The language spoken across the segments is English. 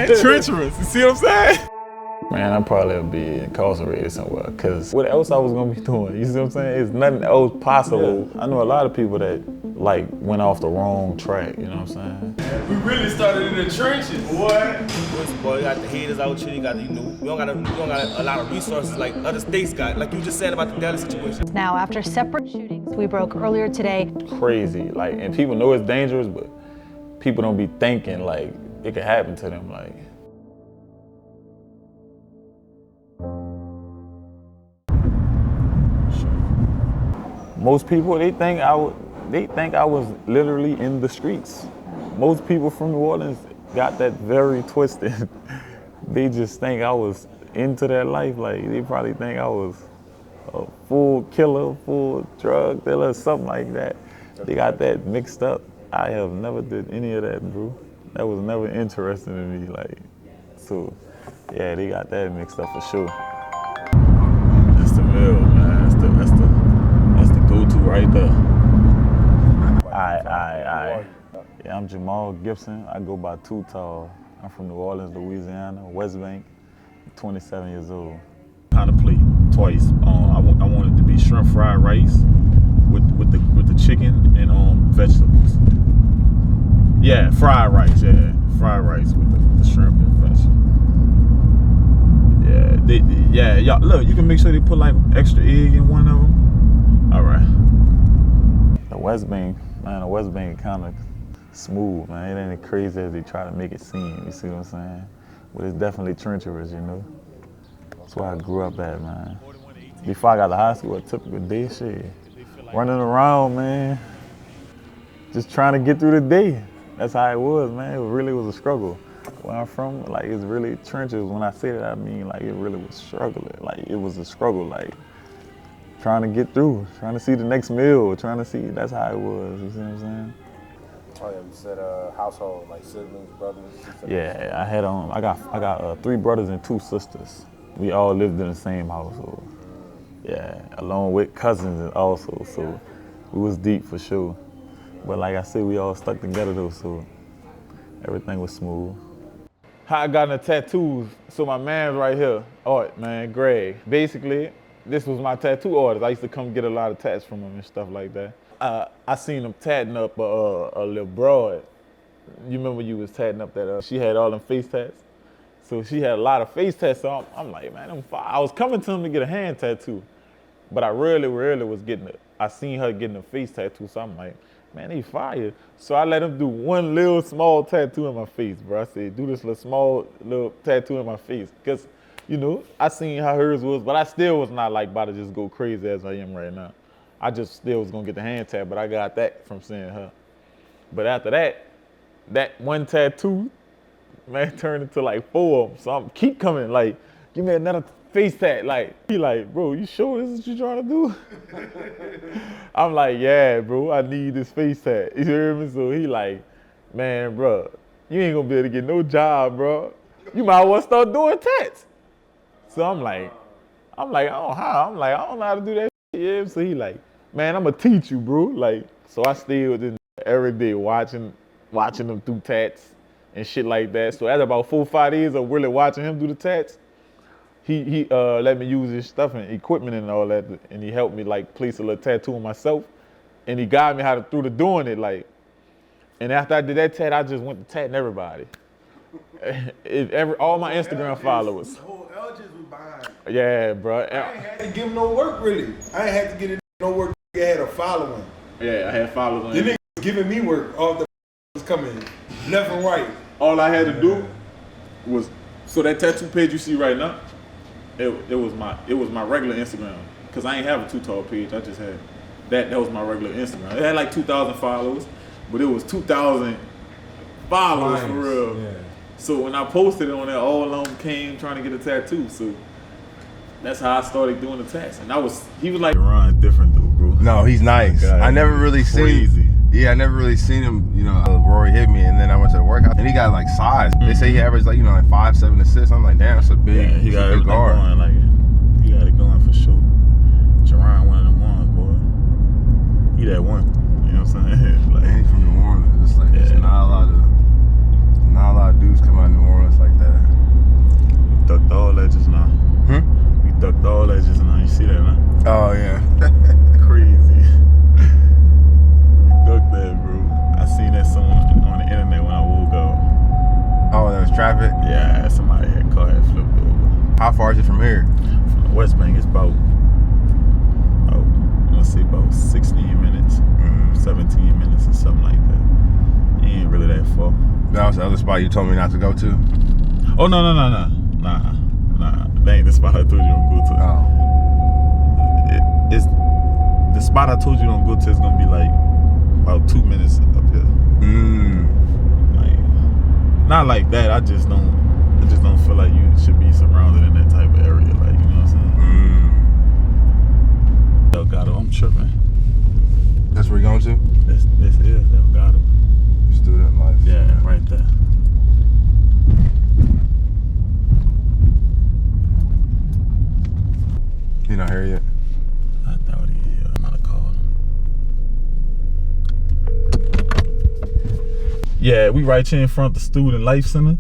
man. Treacherous. You see what I'm saying? Man, I'd probably be incarcerated somewhere, because what else I was gonna be doing? You see what I'm saying? It's nothing else possible. Yeah. I know a lot of people that like went off the wrong track, you know what I'm saying? We really started in the trenches. What? Boy, you got the haters out here, you got, we don't got a lot of resources like other states got, like you just said about the Dallas situation. Now, after separate shootings we broke earlier today. Crazy, like, and people know it's dangerous, but people don't be thinking like it could happen to them, like. Most people, they think I was literally in the streets. Most people from New Orleans got that very twisted. They just think I was into that life. Like, they probably think I was a full killer, full drug dealer, something like that. They got that mixed up. I have never did any of that, bro. That was never interesting to me, like. So, yeah, they got that mixed up for sure. That's the mill, man. That's the go-to right there. Yeah, I'm Jamal Gibson. I go by Too Tall. I'm from New Orleans, Louisiana, West Bank. 27 years old. Kind of played twice. I wanted to be shrimp fried rice with the chicken and vegetables. Yeah, fried rice. Yeah, fried rice with the shrimp and vegetables. Yeah, y'all look. You can make sure they put like extra egg in one of them. All right. The West Bank, man. The West Bank kind of smooth, man. It ain't as crazy as they try to make it seem. You see what I'm saying? But it's definitely treacherous, you know. That's where I grew up at, man. Before I got to high school, a typical day, shit. Running around, man. Just trying to get through the day. That's how it was, man. It really was a struggle. Where I'm from, like, it's really trenches. When I say that, I mean, like, it really was struggling. Like, it was a struggle, like, trying to get through, trying to see the next meal, trying to see, that's how it was, you see what I'm saying? Oh yeah, you said household, like siblings, brothers, sisters. Yeah, I got 3 brothers and 2 sisters. We all lived in the same household. Yeah, along with cousins also, so we was deep for sure. But like I said, we all stuck together though, so everything was smooth. How I got into tattoos, so my man's right here, Art, man, Greg. Basically, this was my tattoo artist. I used to come get a lot of tats from him and stuff like that. I seen him tatting up a little broad. You remember you was tatting up that, she had all them face tats? So she had a lot of face tats, so I'm like, man, I was coming to him to get a hand tattoo, but I really was I seen her getting a face tattoo, so I'm like, man, they fire. So I let him do one little small tattoo in my face, bro. I said, do this little tattoo in my face. Because, you know, I seen how hers was, but I still was not like about to just go crazy as I am right now. I just still was gonna get the hand tat, but I got that from seeing her. But after that one tattoo, man, turned into like 4 of them. So I'm keep coming, like, give me another face tat. Like, he like, bro, you sure this is what you trying to do? I'm like, yeah, bro, I need this face tat. You hear me? So he like, man, bro, you ain't gonna be able to get no job, bro. You might as well start doing tats. So I'm like, I don't know how to do that. Yeah, so he like, man, I'm gonna teach you, bro. Like, so I stayed with him every day watching them do tats and shit like that. So after about 4 or 5 days of really watching him do the tats, he let me use his stuff and equipment and all that, and he helped me like place a little tattoo on myself, and he guided me how to through the doing it, like. And after I did that tat, I just went to tatting everybody. All my Instagram followers. Yeah, bro. I ain't had to give him no work, really. I ain't had to get it no work. I had a following. Yeah, I had followers. The nigga was giving me work. All the was coming left and right. All I had to do was, so that tattoo page you see right now, it was my regular Instagram, cause I ain't have a Too Tall page. I just had that was my regular Instagram. It had like 2,000 followers, but it was 2,000 followers for real. Yeah. So when I posted it on there, all of them came trying to get a tattoo. So that's how I started doing the tats. And he was like, Ron's different though, bro. No, he's nice. God, I never really seen him, you know, Rory hit me, and then I went to the workout, and he got like size. They say he averaged like, you know, like 5, 7 assists. I'm like, damn, that's a big, he got big guard. Going, like, he got it going for sure. Jerron, one of them ones, boy. He that one, you know what I'm saying? Like, and he's from New Orleans. It's like, it's not a lot of dudes come out of New Orleans like that. How far is it from here? From the West Bank, it's about, let's say about 16 minutes, 17 minutes or something like that. It ain't really that far. That was the other spot you told me not to go to? Oh, no. Nah. That ain't the spot I told you don't go to. Oh. It's the spot I told you don't go to is gonna be like about 2 minutes up here. Like, not like that. I just don't feel like you should be surrounded in that type of area. Like, you know what I'm saying? Delgado, I'm tripping. That's where you're going to? This is Delgado. Student life. Yeah, right there. You not here yet? I doubt he is. I'm gonna call him. Yeah, we right here in front of the Student Life Center.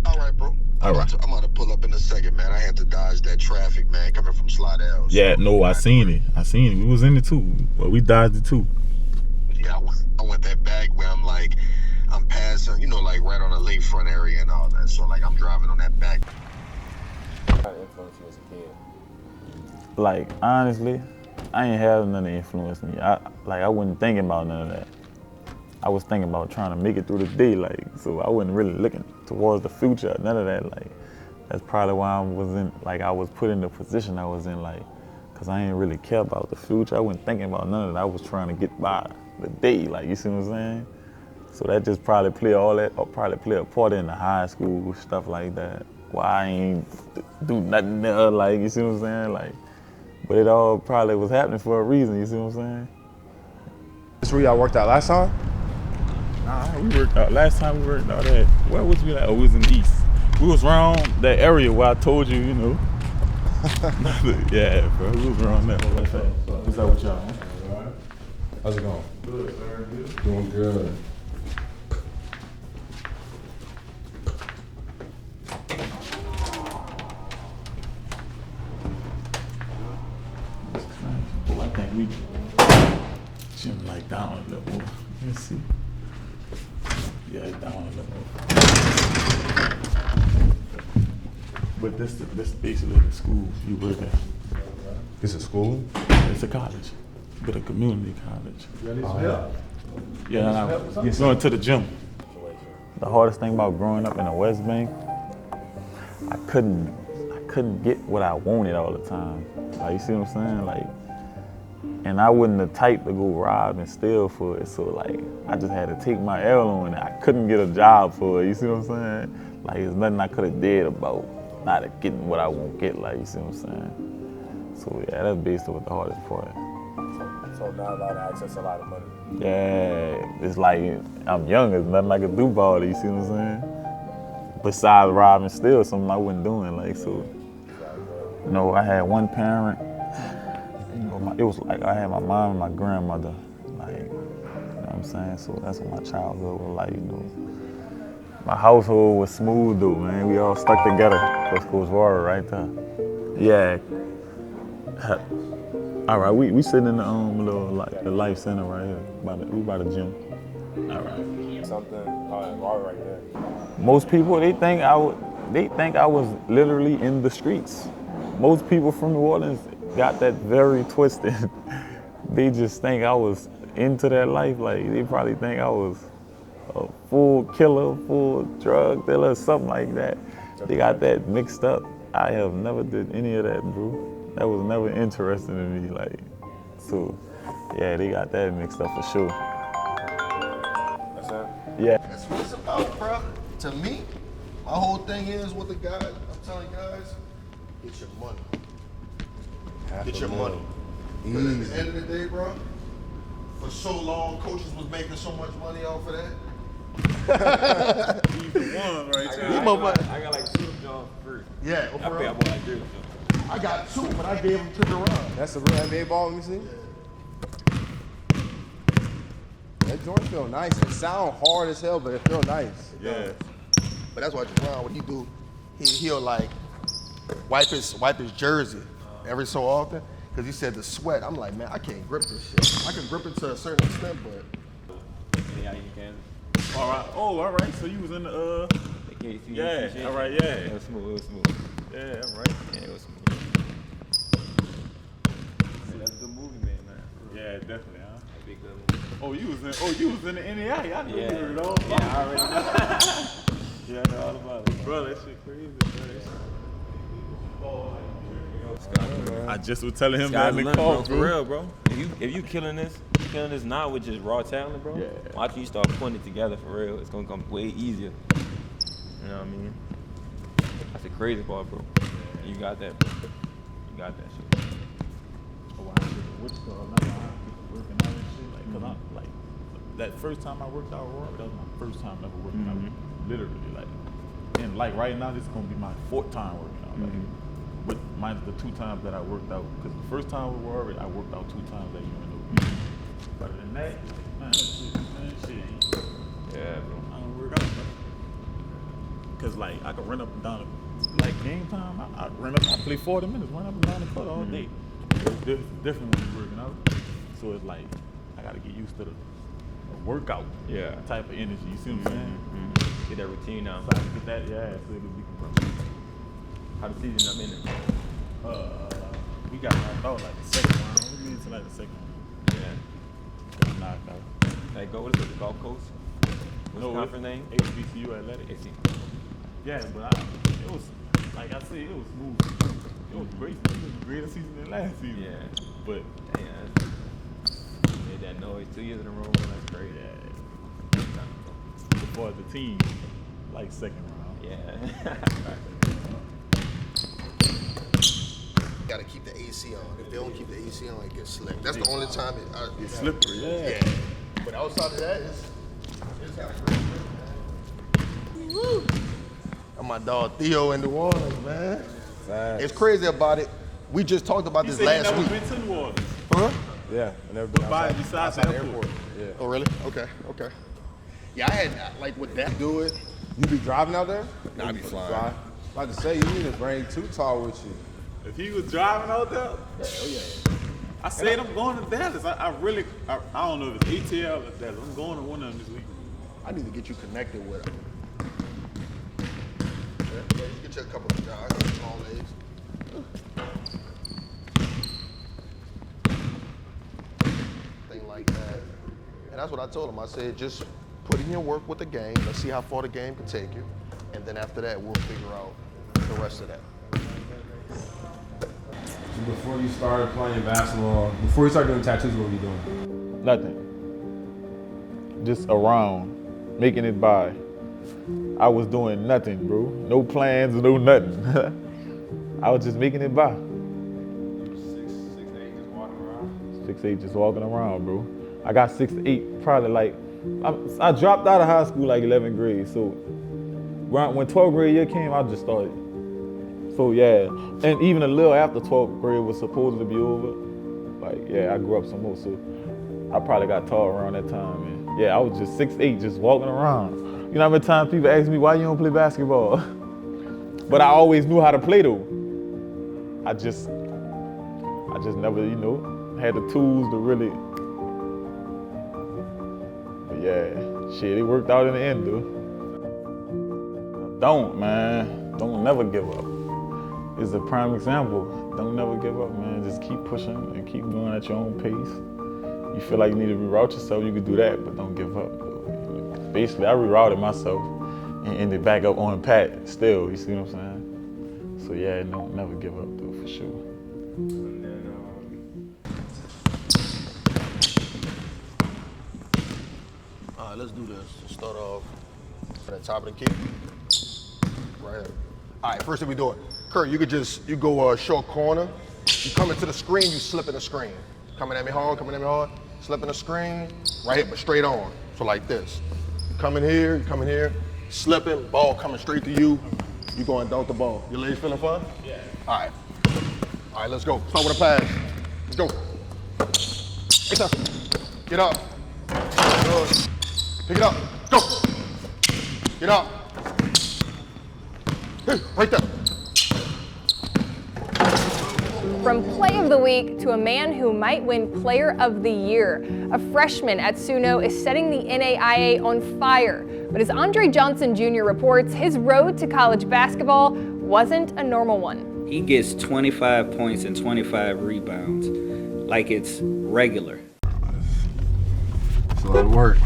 All right, bro. I'm about to pull up in a second, man. I had to dodge that traffic, man, coming from Slidell. Yeah, no, I seen it. We was in it too. Well, we dodged it too. Yeah, I went that back where I'm passing, you know, like right on the lakefront area and all that. So, like, I'm driving on that back. How did it influence you as a kid? Like, honestly, I ain't have none to influence me. I wasn't thinking about none of that. I was thinking about trying to make it through the day, like, so I wasn't really looking towards the future, none of that. Like, that's probably why I was put in the position I was in, like, cause I ain't really care about the future. I wasn't thinking about none of that. I was trying to get by the day, like, you see what I'm saying? So that just probably play a part in the high school, stuff like that. Why I ain't do nothing there, like, you see what I'm saying? Like, but it all probably was happening for a reason, you see what I'm saying? This where y'all worked out last time? Nah, we worked out, last time we worked out at, where was we at? Oh, we was in the East. We was around that area where I told you, you know. Yeah, bro, we was around that. What's up with y'all? How's it going? Good, sir. Good. Doing good. I think we gym like down a little more. Let's see. Yeah, it's down a little more. But this basically the school you work at. It's a school? It's a college, but a community college. Yeah, I'm going to the gym. The hardest thing about growing up in the West Bank, I couldn't get what I wanted all the time. Like, you see what I'm saying? Like, and I wasn't the type to go rob and steal for it. So, like, I just had to take my L on it. I couldn't get a job for it. You see what I'm saying? Like, there's nothing I could have did about not getting what I won't get. Like, you see what I'm saying? So, yeah, that's basically what the hardest part. So not allowed to access a lot of money. Yeah, it's like I'm young. There's nothing I could do about it. You see what I'm saying? Besides rob and steal, something I wasn't doing. Like, so, you know, I had one parent. It was like I had my mom and my grandmother, like, you know what I'm saying? So that's what my childhood was like, you know. My household was smooth though, man. We all stuck together. First Coast Water right there. Yeah. All right, we sitting in the little like the life center right here. We by the gym. All right. Something right there. Most people they think I was literally in the streets. Most people from New Orleans got that very twisted. They just think I was into that life. Like, they probably think I was a full killer, full drug dealer, something like that. They got that mixed up. I have never did any of that, bro. That was never interesting to me. Like, so, yeah, they got that mixed up for sure. That's it? Yeah. That's what it's about, bro. To me, my whole thing is with the guys, I'm telling you guys, get your money. Get your money. Because at the end of the day, bro, for so long, coaches was making so much money off of that. He's the one right there. I got like 2 jobs free. Yeah, I pay about like 3 of them. I got 2, but I gave them to Jerron. That's a real NBA ball, let me see. That joint feel nice. It sound hard as hell, but it feel nice. Yeah. But that's what Jerron, what he do, he'll like wipe his jersey every so often, because he said the sweat. I'm like, man, I can't grip this shit. I can grip it to a certain extent, but. Yeah, you can. All right. Oh, all right. So you was in the Yeah, all right, yeah. It was smooth. Yeah, all right. Yeah, it was smooth. See, that's a good movie, man. Yeah, definitely, huh? That'd be a good movie. Oh, you was in the NEI. I knew Yeah. you heard it all about Yeah, I already know. Yeah, I know all about it. Bro, that shit crazy, bro. I just was telling him that in the car, bro. For real, bro. If you killing this now with just raw talent, bro. Yeah. Watch you start putting it together for real. It's gonna come way easier. You know what I mean? That's the crazy part, bro. You got that, bro. You got that shit. Oh, I working out and shit. Like, cause I'm like, that first time I worked out, that was my first time ever working out. Literally, like, and like right now, this is gonna be my 4th time working out. Like, but mine's the 2 times that I worked out. Cause the first time we were already, I worked out 2 times at UNO. Other than that, man, shit ain't. Yeah, bro. I don't work out, bro. Cause like I could run up and down, like game time, I run up, I play 40 minutes, run up and down the court all day. It's different when you're working out. So it's like, I gotta get used to the workout type of energy, you see what I'm saying? Get that routine now. So I can get that, so it'll be compressed. How the season up in it? We got knocked out like the 2nd round. We made it to like the 2nd round. Yeah. Got knocked out. Like, what is it, the Gulf Coast? What's the conference name? HBCU Athletic. Yeah, but it was, like I said, it was smooth. It was great. It was a greater season than last season. Yeah. But, made that noise 2 years in a row, man. That's crazy. As far as the team, like 2nd round. Yeah. Gotta keep the AC on. If they don't keep the AC on, it gets slick. That's the only time It's slippery, yeah. But outside of that, it's got a great Woo! And my dog Theo in New Orleans, man. It's crazy about it. We just talked about this last week. You never been to New Orleans? Huh? Yeah, I never been Besides the airport. Yeah. Oh, really? Okay. Yeah, I had, like, with that, do it. You be driving out there? Nah, I be flying. Like to say, you need to bring Too Tall with you. If he was driving out there, I said I'm going to Dallas. I don't know if it's ATL or Dallas. I'm going to one of them this week. I need to get you connected with him. Yeah, just get you a couple of guys, small legs. Thing like that. And that's what I told him. I said, just put in your work with the game. Let's see how far the game can take you. And then after that, we'll figure out the rest of that. Before you started playing basketball, before you started doing tattoos, what were you doing? Nothing. Just around, making it by. I was doing nothing, bro. No plans, no nothing. I was just making it by. 6'8", just walking around? 6'8", just walking around, bro. I got 6'8", probably like, I dropped out of high school like 11th grade, so when 12th grade year came, I just started. So yeah, and even a little after 12th grade was supposed to be over, like I grew up some more, so I probably got tall around that time, man. Yeah, I was just 6'8", just walking around. You know how many times people ask me, why you don't play basketball? But I always knew how to play though. I just never, had the tools to really, but yeah, shit, it worked out in the end though. Don't never give up. It's a prime example. Don't never give up, man. Just keep pushing and keep going at your own pace. You feel like you need to reroute yourself, you can do that, but don't give up. Basically, I rerouted myself and ended back up on Pat still, you see what I'm saying? So yeah, never give up though, for sure. All right, let's do this. Let's start off at the top of the key. Right here. All right, first thing we do it. Kurt, you go short corner. You come into the screen, you slip in the screen. Coming at me hard, slip in the screen, right here, but straight on. So like this. You come in here, slipping, ball coming straight to you. You go and dunk the ball. Your legs feeling fun? Yeah. All right, let's go. Start with a pass. Let's go. Get up. Good. Pick it up. Go. Get up. Hey, right there. From Play of the Week to a man who might win Player of the Year. A freshman at Sunno is setting the NAIA on fire. But as Andre Johnson Jr. reports, his road to college basketball wasn't a normal one. He gets 25 points and 25 rebounds like it's regular. It's a lot of work.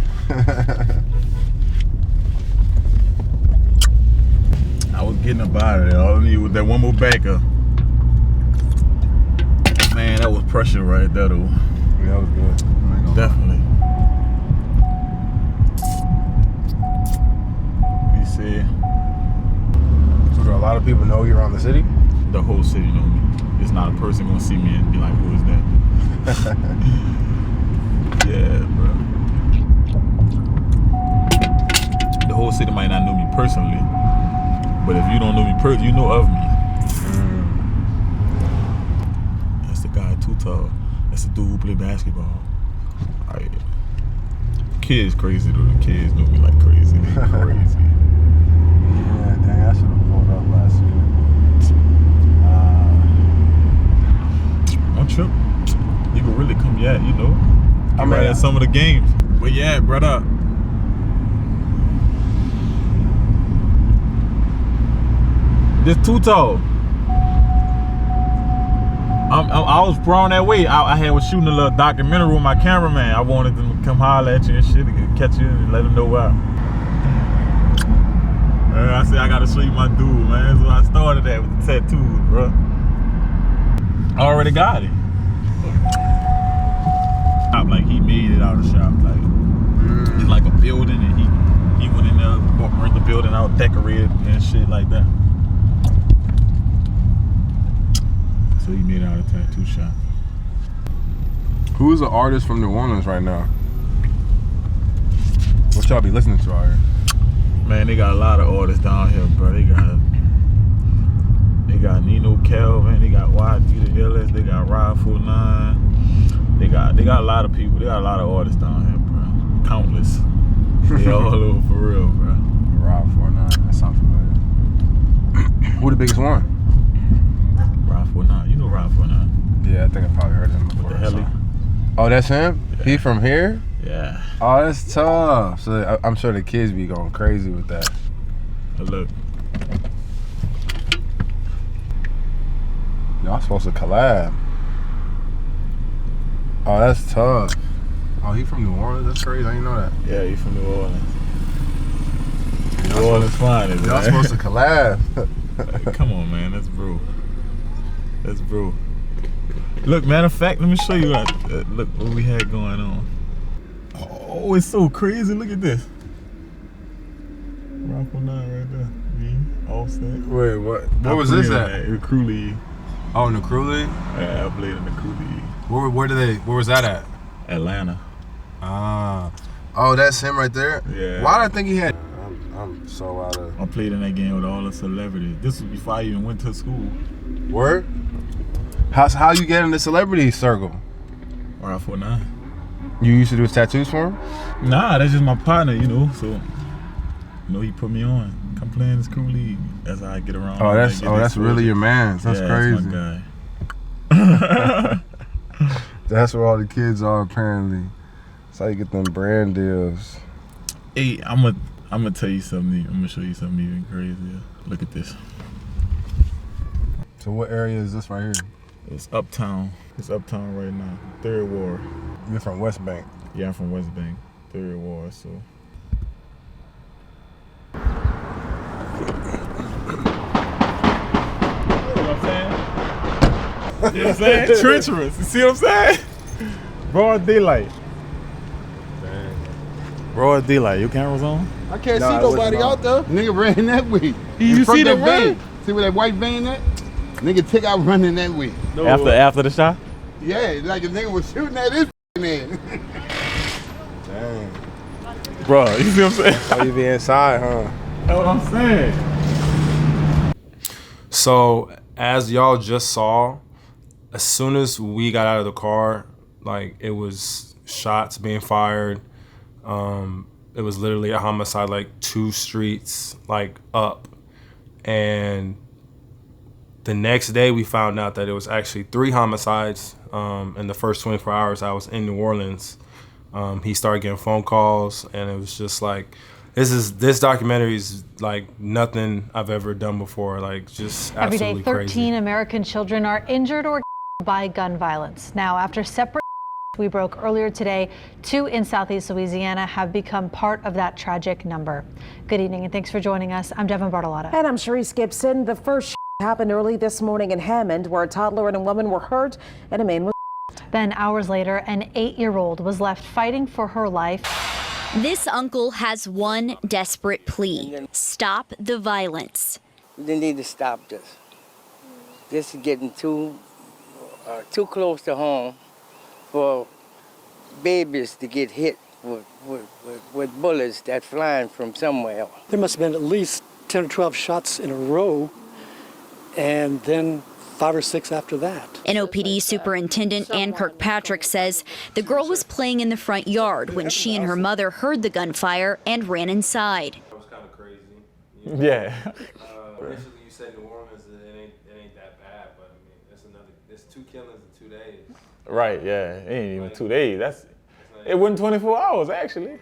I was getting up out of there. All I needed was that one more backer. Man, that was pressure right there, though. Yeah, that was good. Definitely. You see, so do a lot of people know you around the city? The whole city know me. It's not a person gonna see me and be like, who is that? Yeah, bro. The whole city might not know me personally, but if you don't know me personally, you know of me. That's the guy too tall. That's the dude who play basketball. Like, kids crazy though. The kids know me like crazy. They crazy. Yeah, dang, I should have pulled up last week. Don't trip. You can really come yet, you know. I'm right at some of the games. But yeah, brother. This too tall. I was thrown that way. I was shooting a little documentary with my cameraman. I wanted them to come holler at you and shit, and catch you and let them know why. I said I gotta show you my dude, man. So I started that with the tattoos, bro. I already got it. Like he made it out of the shop. Like it's like a building, and he went in there, rent the building out, decorated and shit like that. So he made it out of the tattoo shop. Who is an artist from New Orleans right now? What y'all be listening to out here? Man, they got a lot of artists down here, bro. They got Nino Calvin, they got YG the Illest, they got Rod 49. They got a lot of people. They got a lot of artists down here, bro. Countless. They all over for real, bro. Rod 49. That sounds familiar. Who the biggest one? Rod 49. You know Rod 49. Yeah, I think I probably heard him before. The heli. Oh, that's him? Yeah. He from here? Yeah. Oh, that's tough. So I'm sure the kids be going crazy with that. Look. Y'all supposed to collab. Oh, that's tough. Oh, he from New Orleans? That's crazy. I didn't know that. Yeah, he from New Orleans. New Orleans fine, is it? Y'all supposed to collab. Come on, man. That's bro. That's bro. Look, matter of fact, let me show you look what we had going on. Oh, it's so crazy. Look at this. Rock 9 right there. Me, Offset. Wait, what? What was this at? The Crew League. Oh, in the Crew League? Yeah, I played in the Crew League. Where was that at? Atlanta. Ah. Oh, that's him right there? Yeah. Why did I think he had... I'm so out of... I played in that game with all the celebrities. This was before I even went to school. Word? How you get in the celebrity circle? Right 49. You used to do his tattoos for him? Nah, that's just my partner, you know. So, you know, he put me on. Come play in this Crew League. That's how I get around. Oh, that's really your man. That's crazy. That's my guy. That's where all the kids are apparently. That's how you get them brand deals. Hey, I'm gonna tell you something. I'm gonna show you something even crazier. Look at this. So what area is this right here? It's uptown. It's uptown right now. Third Ward. You're from West Bank? Yeah, I'm from West Bank. Third Ward, so. You know what I'm saying? You know what I'm saying? Treacherous. You see what I'm saying? Broad daylight. Dang. Broad daylight. Your camera's on? I can't see nobody out there. Nigga ran that way. You see the van? See where that white van at? Nigga took out running that way. No. After the shot? Yeah, like a nigga was shooting at his man. Dang. Bro, you see what I'm saying? Oh, you be inside, huh? That's what I'm saying. So, as y'all just saw, as soon as we got out of the car, like, it was shots being fired. It was literally a homicide, like 2 streets, like, up. And The next day, we found out that it was actually 3 homicides in the first 24 hours I was in New Orleans. He started getting phone calls, and it was just like, this documentary is like nothing I've ever done before. Like, just absolutely Every day, 13 crazy. American children are injured or by gun violence. Now, after separate we broke earlier today, 2 in Southeast Louisiana have become part of that tragic number. Good evening, and thanks for joining us. I'm Devin Bartolotta. And I'm Sharice Gibson. The first happened early this morning in Hammond, where a toddler and a woman were hurt and a man was. Then hours later, an 8-year-old was left fighting for her life. This uncle has one desperate plea: stop the violence. They need to stop this. This is getting too close to home for babies to get hit with bullets that flying from somewhere. There must have been at least 10 or 12 shots in a row, and then 5 or 6 after that. NOPD Superintendent Ann Kirkpatrick says the girl was playing in the front yard when she and her mother heard the gunfire and ran inside. That was kind of crazy. Yeah. Initially, you said New Orleans, it ain't that bad, but I mean, it's 2 killings in 2 days. Right, yeah. It ain't even 2 days. It wasn't 24 hours, actually.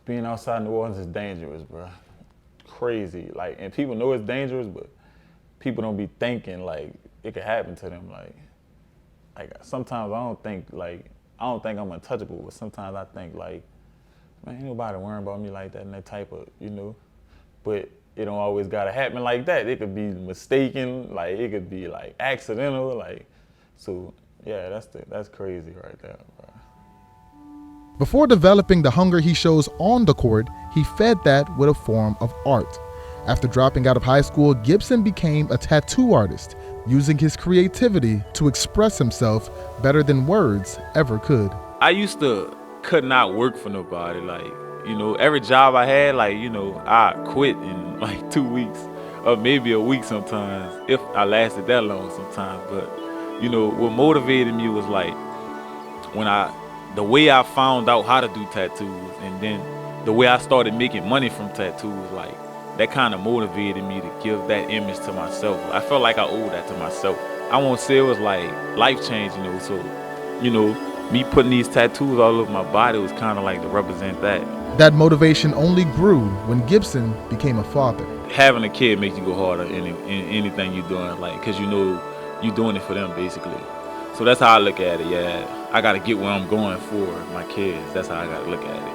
Being outside New Orleans is dangerous, bro. Crazy. Like, and people know it's dangerous, but people don't be thinking like it could happen to them. Like sometimes I don't think I'm untouchable, but sometimes I think like, man, ain't nobody worrying about me like that and that type of, but it don't always gotta happen like that. It could be mistaken, like it could be like accidental, like, so yeah, that's crazy right there, bro. Before developing the hunger he shows on the court, he fed that with a form of art. After dropping out of high school, Gibson became a tattoo artist, using his creativity to express himself better than words ever could. I could not work for nobody. Like, every job I had, like, I quit in like 2 weeks or maybe a week sometimes, if I lasted that long sometimes. But, what motivated me was like the way I found out how to do tattoos, and then the way I started making money from tattoos, like, that kind of motivated me to give that image to myself. I felt like I owed that to myself. I won't say it was like life-changing, so, me putting these tattoos all over my body was kind of like to represent that. That motivation only grew when Gibson became a father. Having a kid makes you go harder in anything you're doing, like, because you're doing it for them, basically. So that's how I look at it, yeah. I got to get where I'm going for my kids. That's how I got to look at it.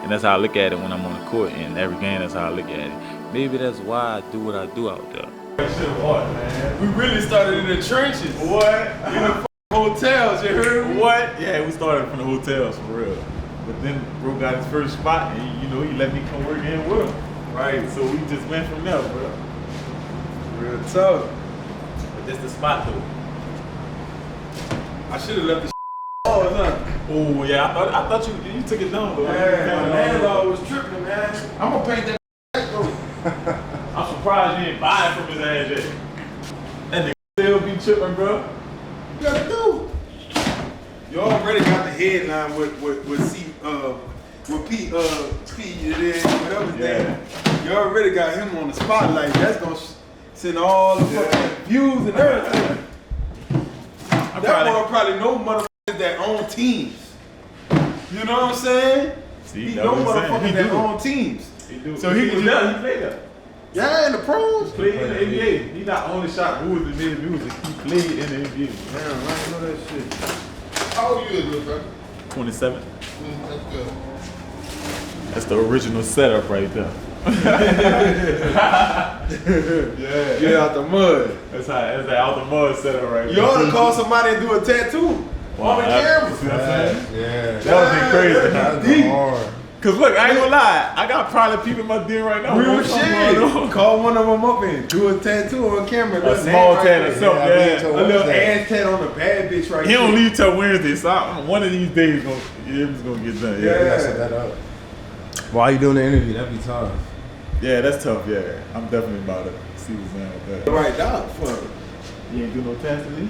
And that's how I look at it when I'm on the court, and every game, that's how I look at it. Maybe that's why I do what I do out there. That shit hard, man. We really started in the trenches. What? In the hotels, you heard me? What? Yeah, we started from the hotels, for real. But then bro got his first spot, and he let me come work in with him. Right, so we just went from there, bro. Real tough. But that's the spot, though. I should have left the Oh, yeah, I thought you took it down, though. Man, my landlord was tripping, man. I'm gonna paint that though. I'm surprised you didn't buy it from his ass yet. That nigga still be tripping, bro. You gotta do. You already got the headline with Pete, whatever his name. You already got him on the spotlight. That's gonna send all the fucking views and everything. That boy probably know motherfuckers that own teams. You know what I'm saying? See, he know motherfuckers that own teams. He do. So he played there. Yeah, in the pros. He played in the NBA. He not only shot moves and made music, he played in the NBA. Damn, I didn't know that shit. How old you is, little brother? 27. That's good. That's the original setup right there. Yeah. Get out the mud. That's that out the mud setup right there. You ought to call somebody and do a tattoo. On the camera. See what I'm saying? Yeah. That would be crazy. That's deep. Hard. Cause look, I ain't gonna lie, I got probably people in my den right now. Real shit. Call one of them up and do a tattoo on camera. A small tat or something, yeah. A little ass tat on the bad bitch right He here. don't leave till Wednesday, so one of these days it's gonna get done. Yeah. You gotta set that up. While you doing the interview, that'd be tough. Yeah, that's tough, yeah. I'm definitely about to see what's going on with that. Right dog for it. You ain't do no tats to me?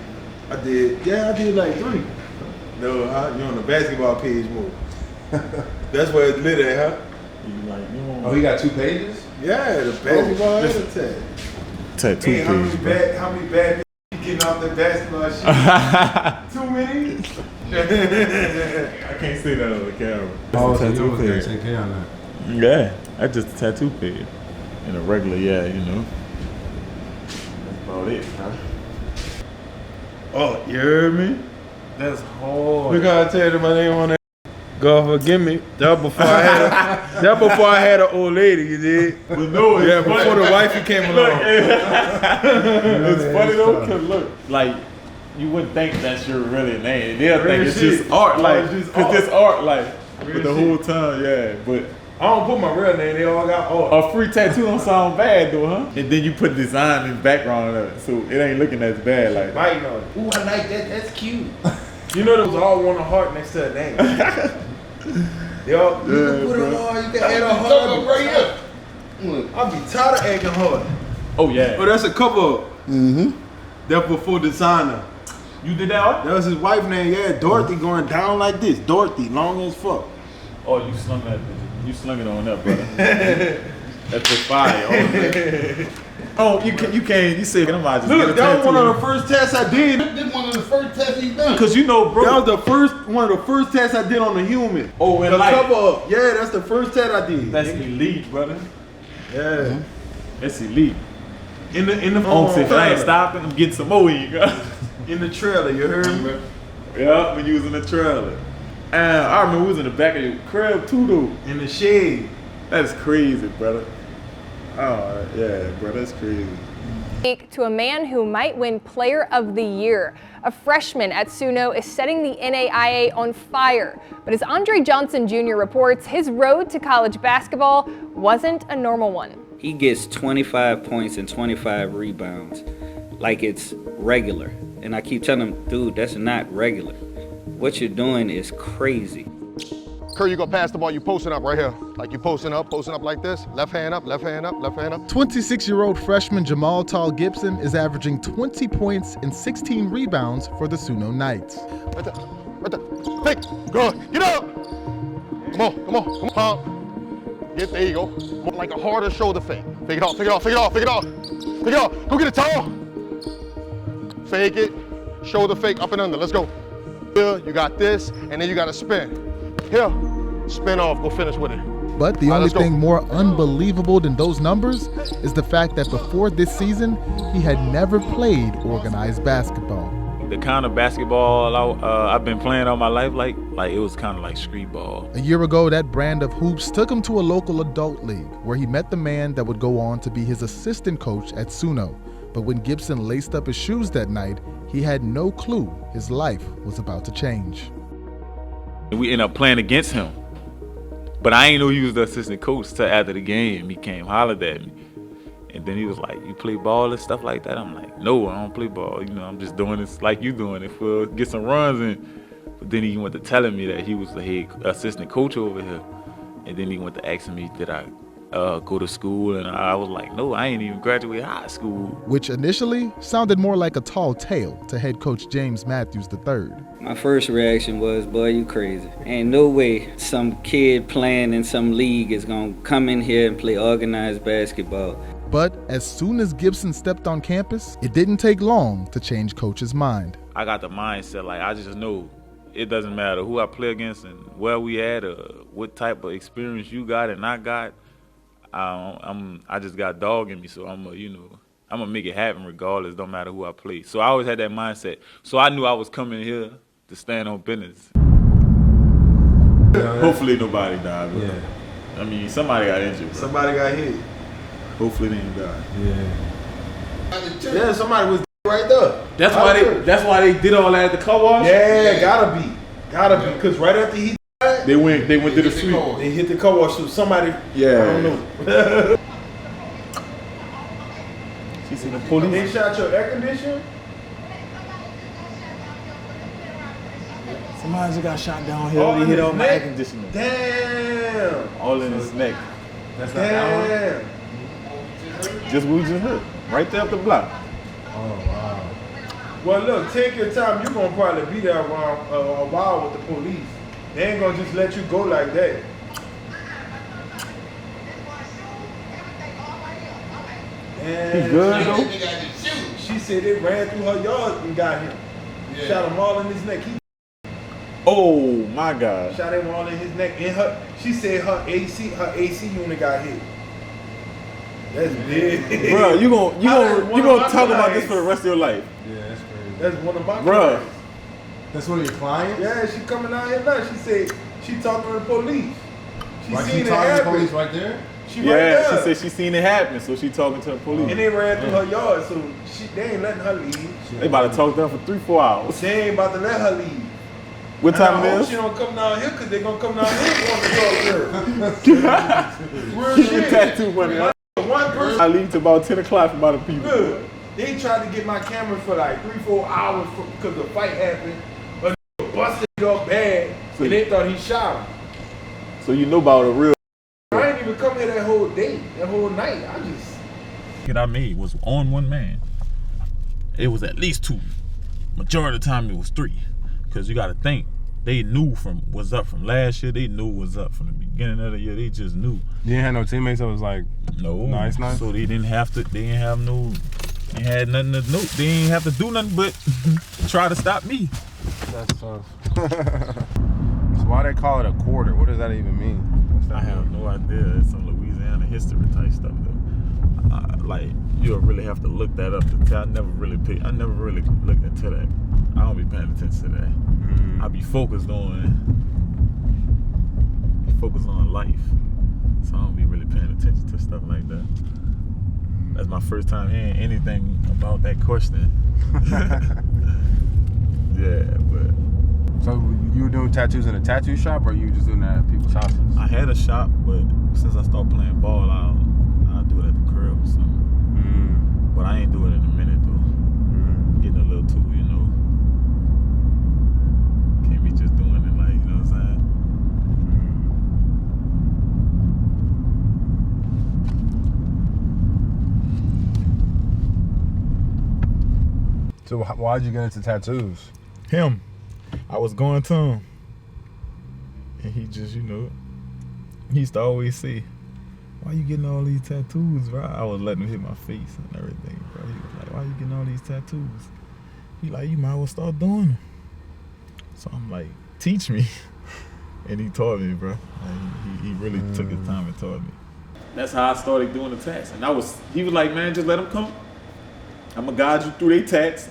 I did. Yeah, I did like 3. No, you're on the basketball page more. That's where it's lit at, huh? Oh, he got 2 pages? Yeah, the basketball and the tag. Tattoo Hey, how many page, bro. bad you getting off that basketball shit? Too many? I can't say that on the camera. Oh, That's so a you tattoo was there, page. take care of that. Yeah, that's just a tattoo page. In a regular, yeah, you know. That's about it, huh? Oh, you heard me? That's hard. Look how I tell you my name on that. God forgive me. That before I had that before I had an old lady, you did? But no, it's yeah, funny. before the wifey came along. It's funny though, cause look, like you wouldn't think that's your really name. They'll think it's shit. just art, like It's just cause art. this art, like Real but the shit. whole time, yeah. But I don't put my real name, they all got art. a free tattoo don't sound bad though, huh? And then you put design in the background of it, so it ain't looking as bad. Like Biting on it. Ooh, I like that. That's cute. You know, there was all one a heart next to a name. They all, you can put them all, you can add a heart. Right here. I'll be tired of egging hard. Oh yeah. Oh, that's a cover up. Mm-hmm. That's before designer. You did that art? That was his wife name, yeah. Dorothy going down like this. Dorothy, long as fuck. Oh, you slung that. You slung it on up, brother. That's just fire. Oh, you can't. You say I just Look, get a that was tattoo. one of the first tests I did. This one of the first tests he done. Cause you know, bro. That was one of the first tests I did on the human. Oh, and the like cover up. Yeah, that's the first test I did. That's elite, brother. Yeah. That's elite. In the Oh, if I ain't stopping, I'm getting some more in you. In the trailer, you heard me? Yeah, when you was in the trailer. And I remember we was in the back of your crib too, though. In the shade. That's crazy, brother. Oh, yeah, bro, that's crazy. To a man who might win Player of the Year. A freshman at Sunno is setting the NAIA on fire. But as Andre Johnson Jr. reports, his road to college basketball wasn't a normal one. He gets 25 points and 25 rebounds like it's regular. And I keep telling him, dude, that's not regular. What you're doing is crazy. Curry, you gonna pass the ball, you posting up right here. Like you posting up like this. Left hand up, left hand up, left hand up. 26-year-old freshman Jamal Gibson is averaging 20 points and 16 rebounds for the Sunno Knights. Right there, right there. Fake, good, get up. Come on, pump. Get, there you go. More like a harder shoulder fake. Fake it off, fake it off, fake it off, fake it off. Fake it off, go get a towel. Fake it, shoulder fake, up and under, let's go. Here, you got this, and then you got to spin. Here, spin off, go finish with it. But the only thing more unbelievable than those numbers is the fact that before this season, he had never played organized basketball. The kind of basketball I've been playing all my life, like it was kind of like street ball. A year ago, that brand of hoops took him to a local adult league where he met the man that would go on to be his assistant coach at Sunno. But when Gibson laced up his shoes that night, he had no clue his life was about to change. We ended up playing against him. But I ain't know he was the assistant coach till after the game. He came hollered at me. And then he was like, you play ball and stuff like that? I'm like, no, I don't play ball. You know, I'm just doing this like you doing it for get some runs in. But then he went to telling me that he was the head assistant coach over here. And then he went to asking me, did I go to school? And I was like, no, I ain't even graduated high school. Which initially sounded more like a tall tale to head coach James Matthews III. My first reaction was, boy, you crazy. Ain't no way some kid playing in some league is gonna come in here and play organized basketball. But as soon as Gibson stepped on campus, it didn't take long to change coach's mind. I got the mindset, like I just know it doesn't matter who I play against and where we at or what type of experience you got and I got. I just got dog in me, so I'm gonna make it happen regardless. Don't matter who I play. So I always had that mindset. So I knew I was coming here to stand on business. Hopefully nobody died. But Yeah. I mean, somebody got injured. Bro. Somebody got hit. Hopefully they didn't die. Yeah. Yeah, somebody was right there. That's why they did all that at the car wash? Yeah, gotta be. Because right after he died, They went to the street. they hit the car wash. So somebody, Yeah. I don't know. She seen the police. They shot your air conditioner? Somebody just got shot down here. All They in hit his all my neck? air conditioner. Damn. All in his neck. That's not that one? Damn. Just what we just heard. Right there up the block. Oh, wow. Well, look, take your time. You're going to probably be there around a while with the police. They ain't going to just let you go like that. And He good though? she said they ran through her yard and got him. Yeah. Shot him all in his neck. He Oh my God. shot him all in his neck. And she said her AC unit got hit. That's big. Bro, you gonna talk about this for the rest of your life. Yeah, that's crazy. That's one of my Bruh. clients. That's one of your clients? Yeah, she coming out here now. She said she talking to the police. She Like seen she it talking to the happen. police right there? She right Yeah, there. she said she seen it happen, so she talking to the police. And they ran through her yard, so they ain't letting her leave. They about to talk to her for 3-4 hours. They ain't about to let her leave. What And I time it hope is? she don't come down here because they gonna come down here and want to talk to her. Real Keep your shit. tattoo money. One person. I leave to about 10 o'clock for about the people. Look, they tried to get my camera for like 3-4 hours because the fight happened. But busted it up bad, and they thought he shot him. So you know about a real. I ain't even come here that whole day, that whole night. I just. That I made was on one man. It was at least 2. Majority of the time it was 3. Cause you gotta think, they knew from what's up from last year. They knew what's up from the beginning of the year. They just knew. You didn't have no teammates that was like, no, nice. So they didn't have to. They didn't have no. They had nothing to know. They didn't have to do nothing but try to stop me. That's tough. So why they call it a quarter? What does that even mean? I have no idea. It's some Louisiana history type stuff though. Like you'll really have to look that up to tell. I never really looked into that. I don't be paying attention to that. I be focused on life. So I don't be really paying attention to stuff like that. That's my first time hearing anything about that question. Yeah, but. So you were doing tattoos in a tattoo shop, or you just doing that at people's houses? I had a shop, but since I started playing ball, I'll do it at the crib or something. But I ain't doing it in a minute though. Getting a little too, you know. Can't be just doing it like, you know what I'm So saying? why'd you get into tattoos? Him. I was going to him. And he just, you know, he used to always say, why you getting all these tattoos, bro? I was letting him hit my face and everything, bro. He was like, why you getting all these tattoos? He like, you might as well start doing them. So I'm like, teach me. And he taught me, bro. Like, he really took his time and taught me. That's how I started doing the tats. And he was like, man, just let them come. I'm gonna guide you through their tats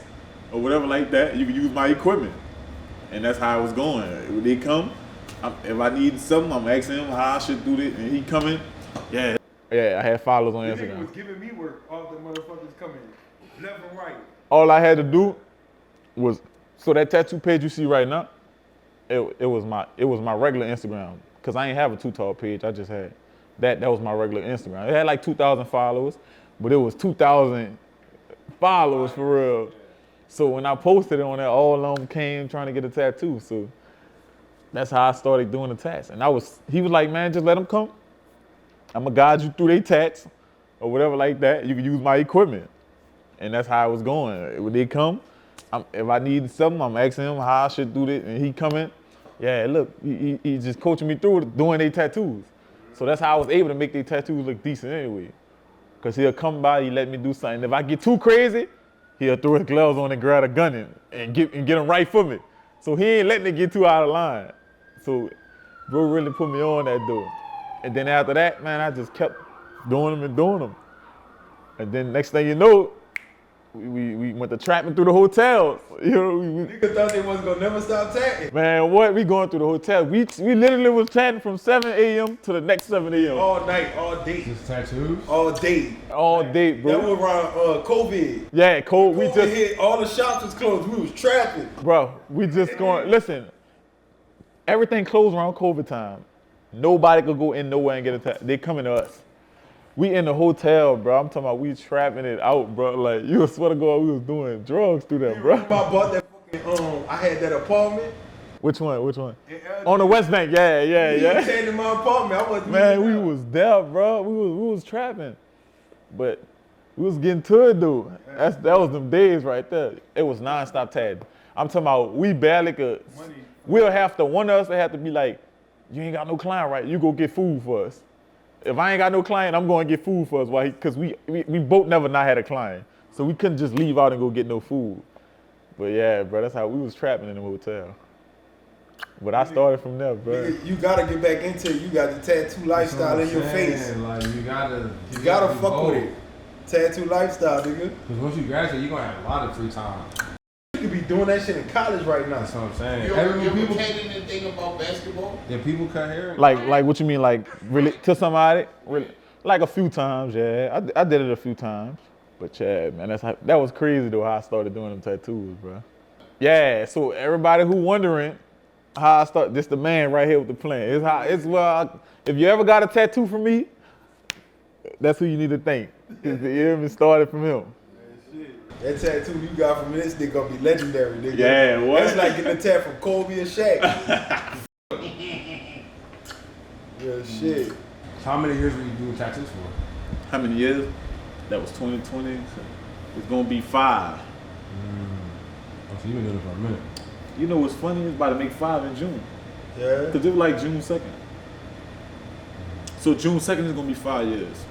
or whatever like that. You can use my equipment. And that's how I was going. When they come, if I need something, I'm asking him how I should do this. And he coming, yeah, I had followers on This Instagram. nigga was giving me work. All the motherfuckers coming left and right. All I had to do was, so that tattoo page you see right now, it was my regular Instagram. Cause I ain't have a Too Tall page. I just had that was my regular Instagram. It had like 2,000 followers, but it was 2,000 followers for real. So when I posted it on there, all of them came trying to get a tattoo. So that's how I started doing the tats. And he was like, man, just let them come. I'm gonna guide you through their tats or whatever like that. You can use my equipment. And that's how I was going. When they come, if I need something, I'm asking him how I should do this. And he coming, yeah, look, he just coaching me through doing their tattoos. So that's how I was able to make their tattoos look decent anyway. Cause he'll come by, he let me do something. If I get too crazy, he'll throw his gloves on and grab a gun and get them right for me. So he ain't letting it get too out of line. So bro really put me on that though. And then after that, man, I just kept doing them. And then next thing you know, we went to trapping through the hotels. You know, Niggas thought they wasn't gonna never stop tatting. Man, what? We going through the hotel. We literally was chatting from 7 a.m. to the next 7 a.m. All night, all day. Just tattoos? All day. All day, bro. That was around COVID. Yeah, COVID. We just hit, all the shops was closed. We was trapping. Bro, we just going, listen, everything closed around COVID time. Nobody could go in nowhere and get a tattoo. They coming to us. We in the hotel, bro. I'm talking about we trapping it out, bro. Like, you swear to God, we was doing drugs through that, bro. I bought that fucking, I had that apartment. Which one? On the West Bank, yeah. You stayed in my apartment. I wasn't Man, we was there, bro. We was trapping. But we was getting to it, though. That was them days right there. It was nonstop tagging. I'm talking about we barely could. One of us would have to be like, you ain't got no client, right? You go get food for us. if I ain't got no client, I'm going to get food for us. Why? Because we both never not had a client. So we couldn't just leave out and go get no food. But yeah, bro, that's how we was trapping in the hotel. But I started from there, bro. You gotta get back into it. You got the tattoo lifestyle in your face. Like you gotta fuck with it. Tattoo lifestyle, nigga. Because once you graduate, you're gonna have a lot of free time. You could be doing that shit in college right now. That's what I'm saying. You ever had anything about basketball? Yeah, people cut hair. Like what you mean, like really to somebody? Really, like a few times, yeah. I did it a few times. But yeah, man, that was crazy though how I started doing them tattoos, bro. Yeah, so everybody who wondering how I start, this the man right here with the plan. If you ever got a tattoo from me, that's who you need to thank. It started from him. That tattoo you got from this nigga gonna be legendary, nigga. Yeah, what? That's like getting a tat from Kobe and Shaq. Yeah, shit. How many years were you doing tattoos for? How many years? That was 2020. It's gonna be 5. Oh, so you've been doing it for a minute. You know what's funny? It's about to make 5 in June. Yeah. Cause it was like June 2nd. So June 2nd is gonna be 5 years.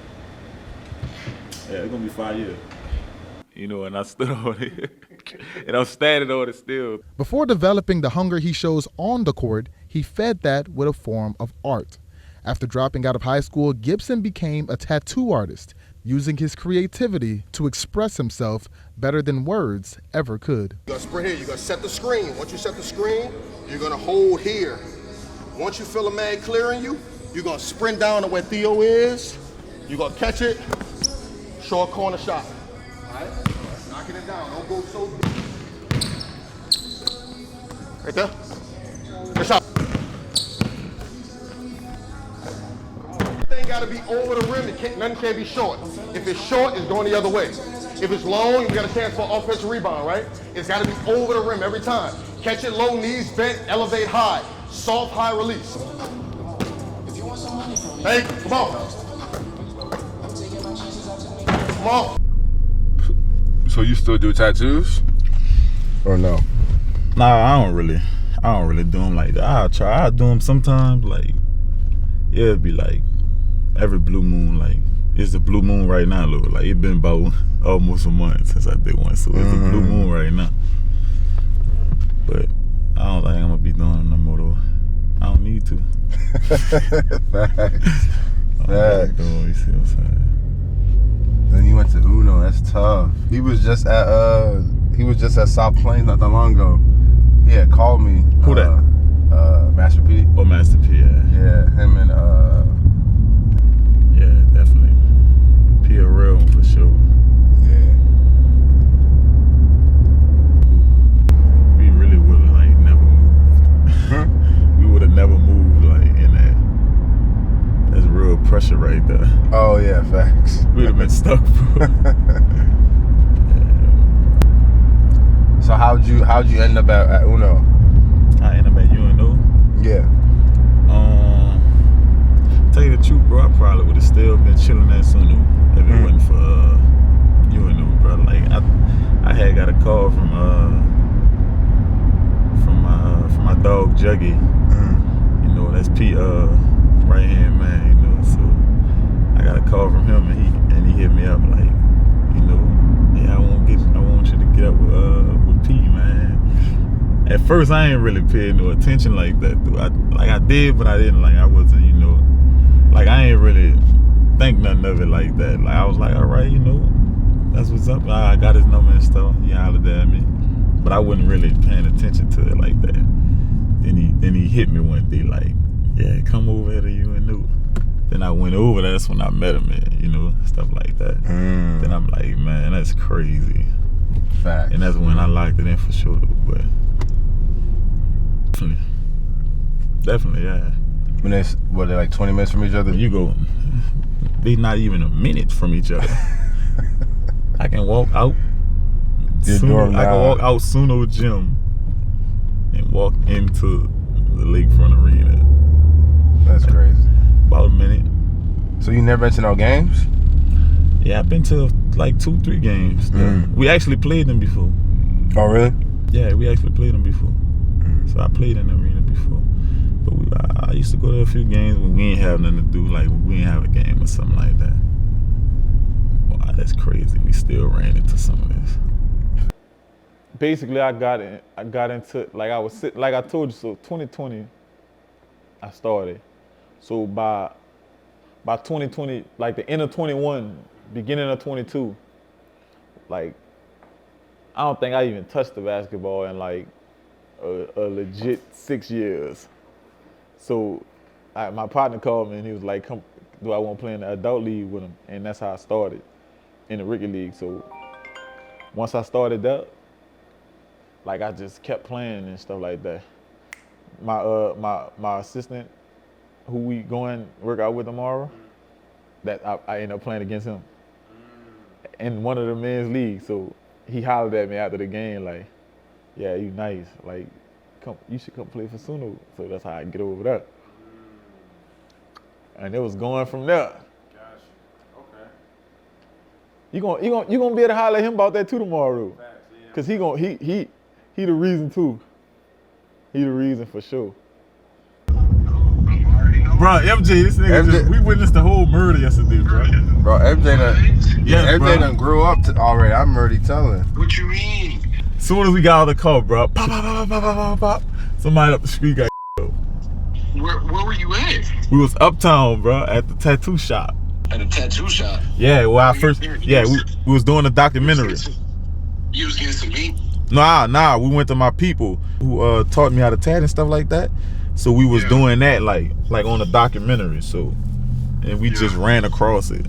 Yeah, it's gonna be 5 years. You know, and I stood on it. And I'm standing on it still. Before developing the hunger he shows on the court, he fed that with a form of art. After dropping out of high school, Gibson became a tattoo artist, using his creativity to express himself better than words ever could. You're gonna sprint here, you're gonna set the screen. Once you set the screen, you're gonna hold here. Once you feel a man clearing you, you're gonna sprint down to where Theo is. You're gonna catch it, short corner shot. All right? Knocking it down, don't go so deep. Right there. Good shot. Everything gotta be over the rim, nothing can't be short. If it's short, it's going the other way. If it's long, you got a chance for offensive rebound, right? It's gotta be over the rim every time. Catch it low, knees bent, elevate high. Soft, high release. Hey, come on. Come on. So you still do tattoos? Or no? Nah, I don't really do them like that. I'll do them sometimes, like, yeah, it'd be like every blue moon, like, it's the blue moon right now, Lord. Like, it's been about almost a month since I did one, so it's a blue moon right now. But I don't think I'm gonna be doing them no more though. I don't need to. Facts. You see what I'm saying? Then you went to Uno. That's tough. He was just at South Plains not that long ago. He had called me. Who that? Master P. Oh, Master P. Yeah, him and yeah, definitely. P a real one for sure. Yeah. We really would have like never moved. We would have never moved like in that. That's real pressure right there. Oh yeah, facts. We'd have been stuck, bro. So how'd you end up at Uno? I ended up at UNO. Yeah. Tell you the truth, bro, I probably would have still been chilling at Sunno if it wasn't for UNO, bro. Like I had got a call from my dog Juggy. You know, that's P right hand man, you know. So I got a call from him and he hit me up like, you know, yeah, I want you to get up with P, man. At first I ain't really paid no attention like that, though. I did, but I didn't, like, I wasn't, you know, like, I ain't really think nothing of it like that. Like, I was like, all right, you know, that's what's up. I got his number and stuff. He hollered at me, but I wasn't really paying attention to it like that. Then he hit me one day like, yeah, come over here to UNO. Then I went over there. That's when I met him, man, you know, stuff like that. Then I'm like, man, that's crazy. Facts. And that's when I locked it in for sure, though, but definitely, yeah. When they're like 20 minutes from each other? When you go, they not even a minute from each other. I can walk out. I can walk out Sunno Gym and walk into the Lakefront Arena. That's crazy. About a minute. So you never been to no games? Yeah, I've been to like 2-3 games. We actually played them before. Oh, really? Yeah, we actually played them before. So I played in the arena before. But I used to go to a few games when we ain't have nothing to do, like when we ain't have a game or something like that. Wow, that's crazy. We still ran into some of this. Basically, I got into, like I was sitting, like I told you, so 2020, I started. So by 2020, like the end of 21, beginning of 22, like, I don't think I even touched the basketball in like a legit 6 years. So my partner called me and he was like, "Come, do I want to play in the adult league with him?" And that's how I started in the Ricky League. So once I started that, like I just kept playing and stuff like that. My assistant, who we going work out with tomorrow, that I ended up playing against him in one of the men's leagues. So he hollered at me after the game like, "Yeah, you nice. Like, you should come play for Sunno." So that's how I get over there. And it was going from there. Okay. You gonna be able to holler at him about that too tomorrow, cause he the reason too. He the reason for sure. Bro, MJ, this nigga we witnessed the whole murder yesterday, bro. Bro, MJ done, yes, MJ done grew up already. I'm already telling. What you mean? As soon as we got out of the car, bro, pop, pop, pop, pop, pop, pop, pop, somebody up the street got killed. Where were you at? We was uptown, bro, at the tattoo shop. At a tattoo shop? Yeah, well, we was doing a documentary. You was getting some meat? Nah, we went to my people who taught me how to tat and stuff like that. So we was doing that like on a documentary. So, and we just ran across it.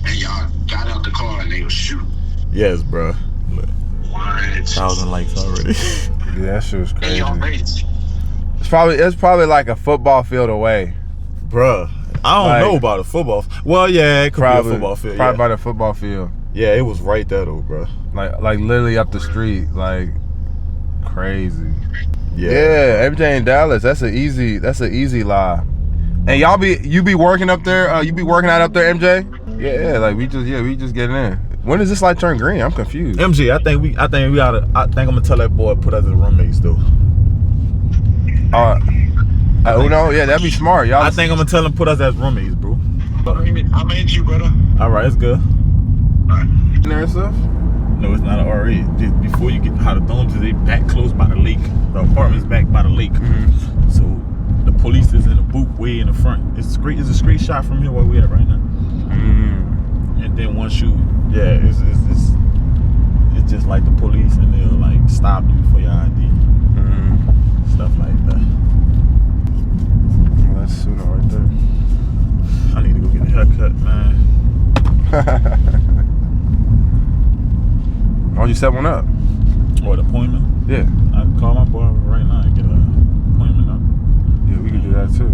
And y'all got out the car and they was shooting. Yes, bro. Look, 1,000 likes already. Yeah, that shit was crazy. And y'all raised. It's probably like a football field away. Bruh, I don't know about a football. Well, yeah, it could be a football field. Probably by the football field. Yeah, it was right there though, bro. Like literally up the street, like crazy. Yeah, MJ in Dallas. That's an easy lie. And you be working up there? You be working out up there, MJ? Yeah, like we just getting in. When does this light turn green? I'm confused. MJ, I think we gotta. I think I'm gonna tell that boy to put us as roommates though. Uno, yeah, that'd be smart, y'all. I think I'm gonna tell him put us as roommates, bro. I'm into you, brother. All right, it's good. In there and stuff? No, it's not an RA. Just before you get out of Domes, they back close by the lake. The apartment's back by the lake. Mm-hmm. So the police is in the booth way in the front. It's a straight shot from here where we at right now. Mm-hmm. And then once you, it's just like the police, and they'll like stop you for your ID. Mm-hmm. Stuff like that. Well, that's Sunno right there. I need to go get a haircut, man. Oh, you set one up? What, appointment? Yeah. I can call my barber right now and get an appointment up. Yeah, we can do that too.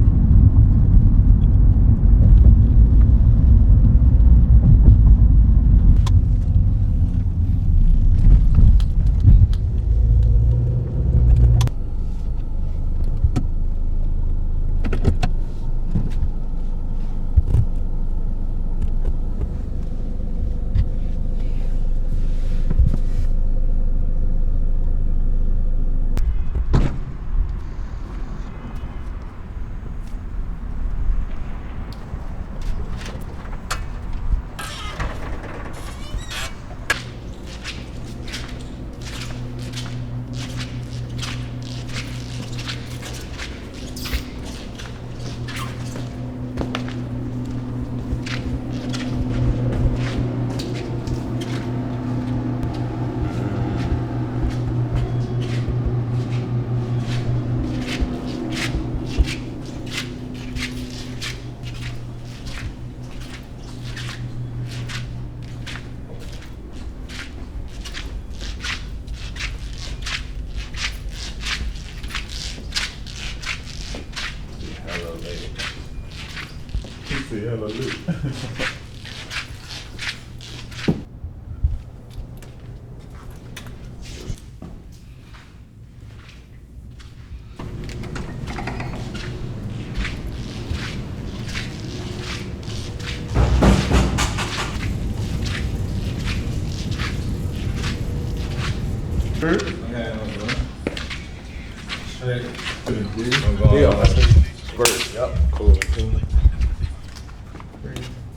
Squirt. Yep. Cool.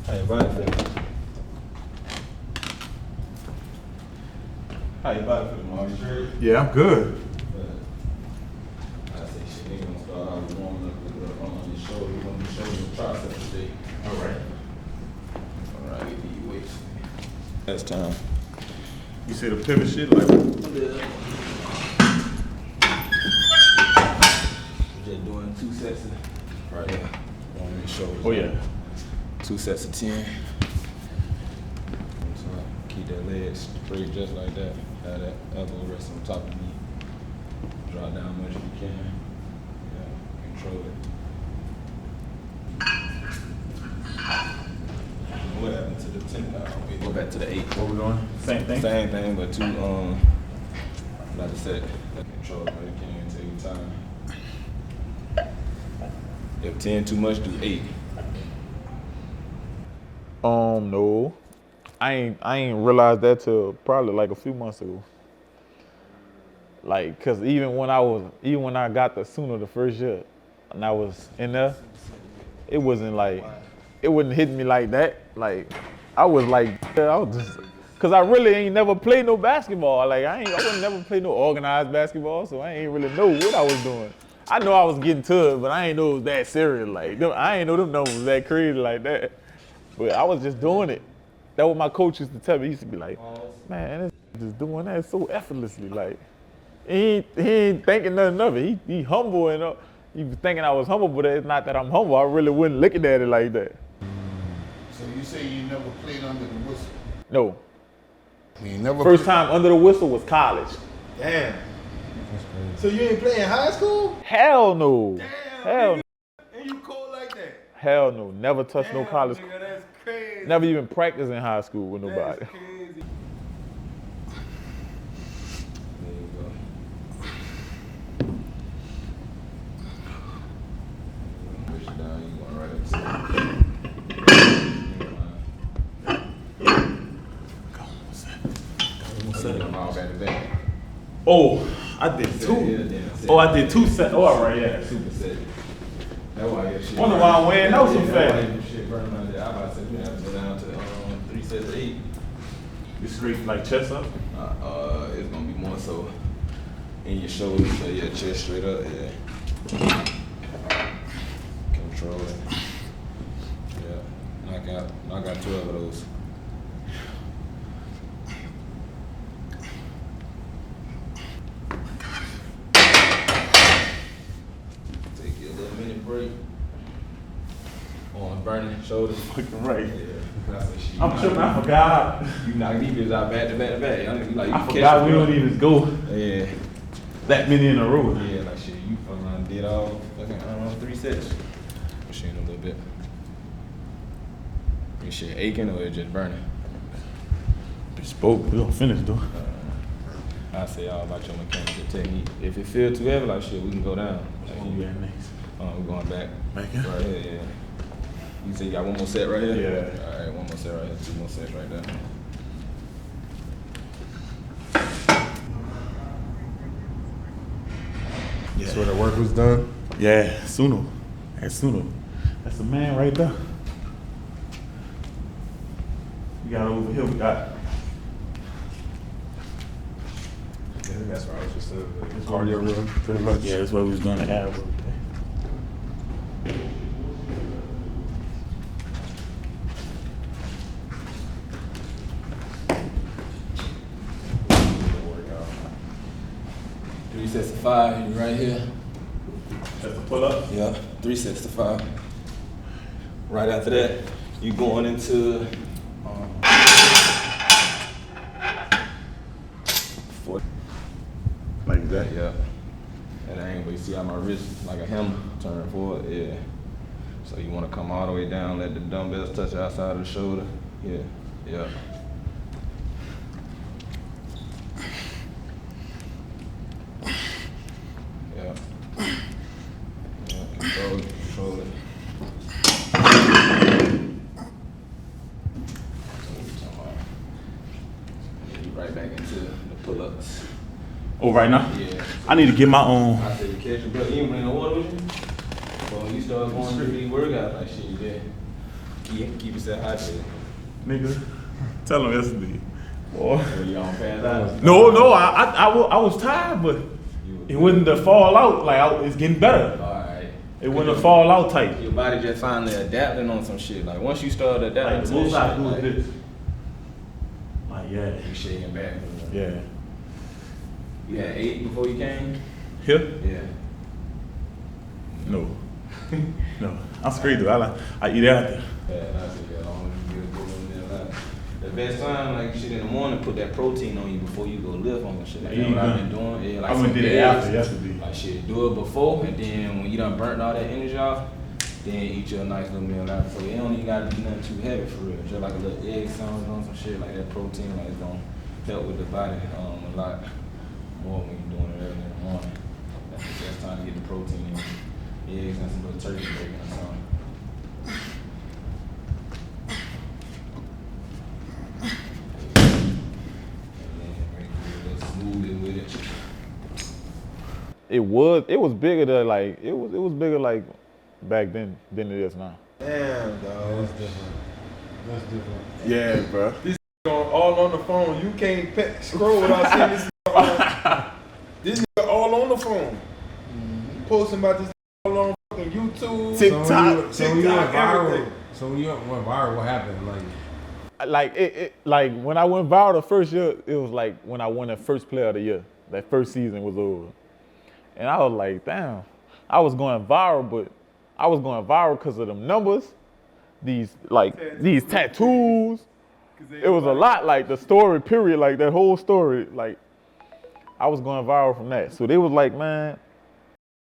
How your body feeling? How your body feeling, Mark? You sure? Yeah, I'm good. I say shit, nigga gonna start out warming up on your shoulder. You want to show you the process today. All right. All right, get these weights. Last time. You see the pivot shit like? Just doing 2 sets of right here on your shoulders. Oh yeah. 2 sets of 10. So keep that leg straight just like that. Have that elbow rest on top of the knee. Drop down much as you can. Yeah, control it. What happened to the 10 now? We go back to the 8. What we doing? Same thing? Same thing, but 2, like I said, control it, but it can't even tell you time. If 10 too much, do 8. No. I ain't realized that till probably like a few months ago. Like, cause even when I got the Sunno the first year, and I was in there, it wasn't hitting me like that. Like, I was just, cause I really ain't never played no basketball. Like, I wouldn't never play no organized basketball, so I ain't really know what I was doing. I know I was getting to it, but I ain't know it was that serious. Like, I ain't know them numbers was that crazy like that. But I was just doing it. That's what my coach used to tell me. He used to be like, man, this just doing that so effortlessly. Like, he ain't thinking nothing of it. He humble and he was thinking I was humble, but it's not that I'm humble. I really wasn't looking at it like that. So you say you never played under the whistle? No. You never First time under the whistle was college. Damn. So you ain't play in high school? Hell no. Damn. Hell no. And you cold like that? Hell no. Never touched no college. Nigga, that's crazy. Never even practiced in high school with nobody. That's crazy. There you go. Push it down, you going right into it. Oh, I did 2. Oh, I did 2 sets. Oh, all right, yeah. Super set. That's why your shit. Wonder why I'm wearing those so That's why fast. your shit burning out there. I about to say we have to go down to 3 sets of 8. You straight like chest up? It's gonna be more so in your shoulders, so yeah, chest straight up, yeah. Control it. Yeah. Knock out 12 of those. Take your little mini break. On burning shoulders. Fucking right. Yeah. That's what she. I'm tripping, I forgot. You knock these bitches out back to back to back. I forgot we don't even go Yeah. that many in a row. Yeah, like shit, you fucking did all fucking, 3 sets. Machine a little bit. Your shit aching or it just burning? It's both. We gonna finish though. I say all about your mechanical technique. If it feel too heavy, like shit, we can go down. Like, we're going back. Back in? Right here, yeah. You say you got one more set right here? Yeah. All right, one more set right here. 2 more sets right there. Yeah. So the work was done? Yeah, Sunno. That's Sunno. That's the man right there. We got over here, we got. Yeah, that's what I was just saying. Cardio run, pretty much. Yeah, that's what we was doing the ab work. Three sets of 5, you right here. That's the pull up? Yeah, 3 sets to 5. Right after that, you going into 4. Like that? Yeah. At the angle, you see how my wrist, like a hammer, turn forward? Yeah. So you want to come all the way down, let the dumbbells touch the outside of the shoulder. Yeah, yeah. Yeah. Yeah, control it, control it. You right back into the pull-ups. Oh, right now? Yeah. I need to get my own. I said, you catch your brother. You ain't bring no water with you? Well, when you start going through these workouts, like shit, you there. Keep yourself hydrated. Nigga, tell him yesterday. Boy. You on pass out? No, I was tired, but it wasn't the fall out. Like, it's getting better. Alright. It wasn't a fall out type. Your body just finally adapting on some shit. Like, once you start adapting Like, to the most I that do shit, is this. Like, yeah. You shaking back. Yeah. You had 8 before you came? Here? Yeah. No. No. I'm straight though. I eat after. Yeah, that's it. Yeah, long as you get a good one there. Like, the best time, like shit in the morning, put that protein on you before you go lift on the shit. Like, that's what I've been doing. Yeah, like I went did it after yesterday. Like shit, do it before, and then when you done burnt all that energy off, then eat your nice little meal after. So it don't even gotta be nothing too heavy for real. Just like a little egg sandwich on some shit, like that protein, like it's gonna help with the body a lot more when you're doing it early in the morning. That's the best time to get the protein in. Eggs and some little turkey bacon or something. It was bigger than like it was bigger like back then than it is now. Damn, dog. That's different. That's different. Yeah, bro. This all on the phone. You can't scroll without seeing this. This nigga all on the phone. Posting about this all on fucking YouTube, TikTok. So when you went viral. So when you went viral, what happened? Like when I went viral the first year, it was like when I won the first player of the year. That first season was over. And I was like, damn, I was going viral, but I was going viral because of them numbers, these tattoos. It was a lot, like the story, period, like that whole story, like I was going viral from that. So they was like, man.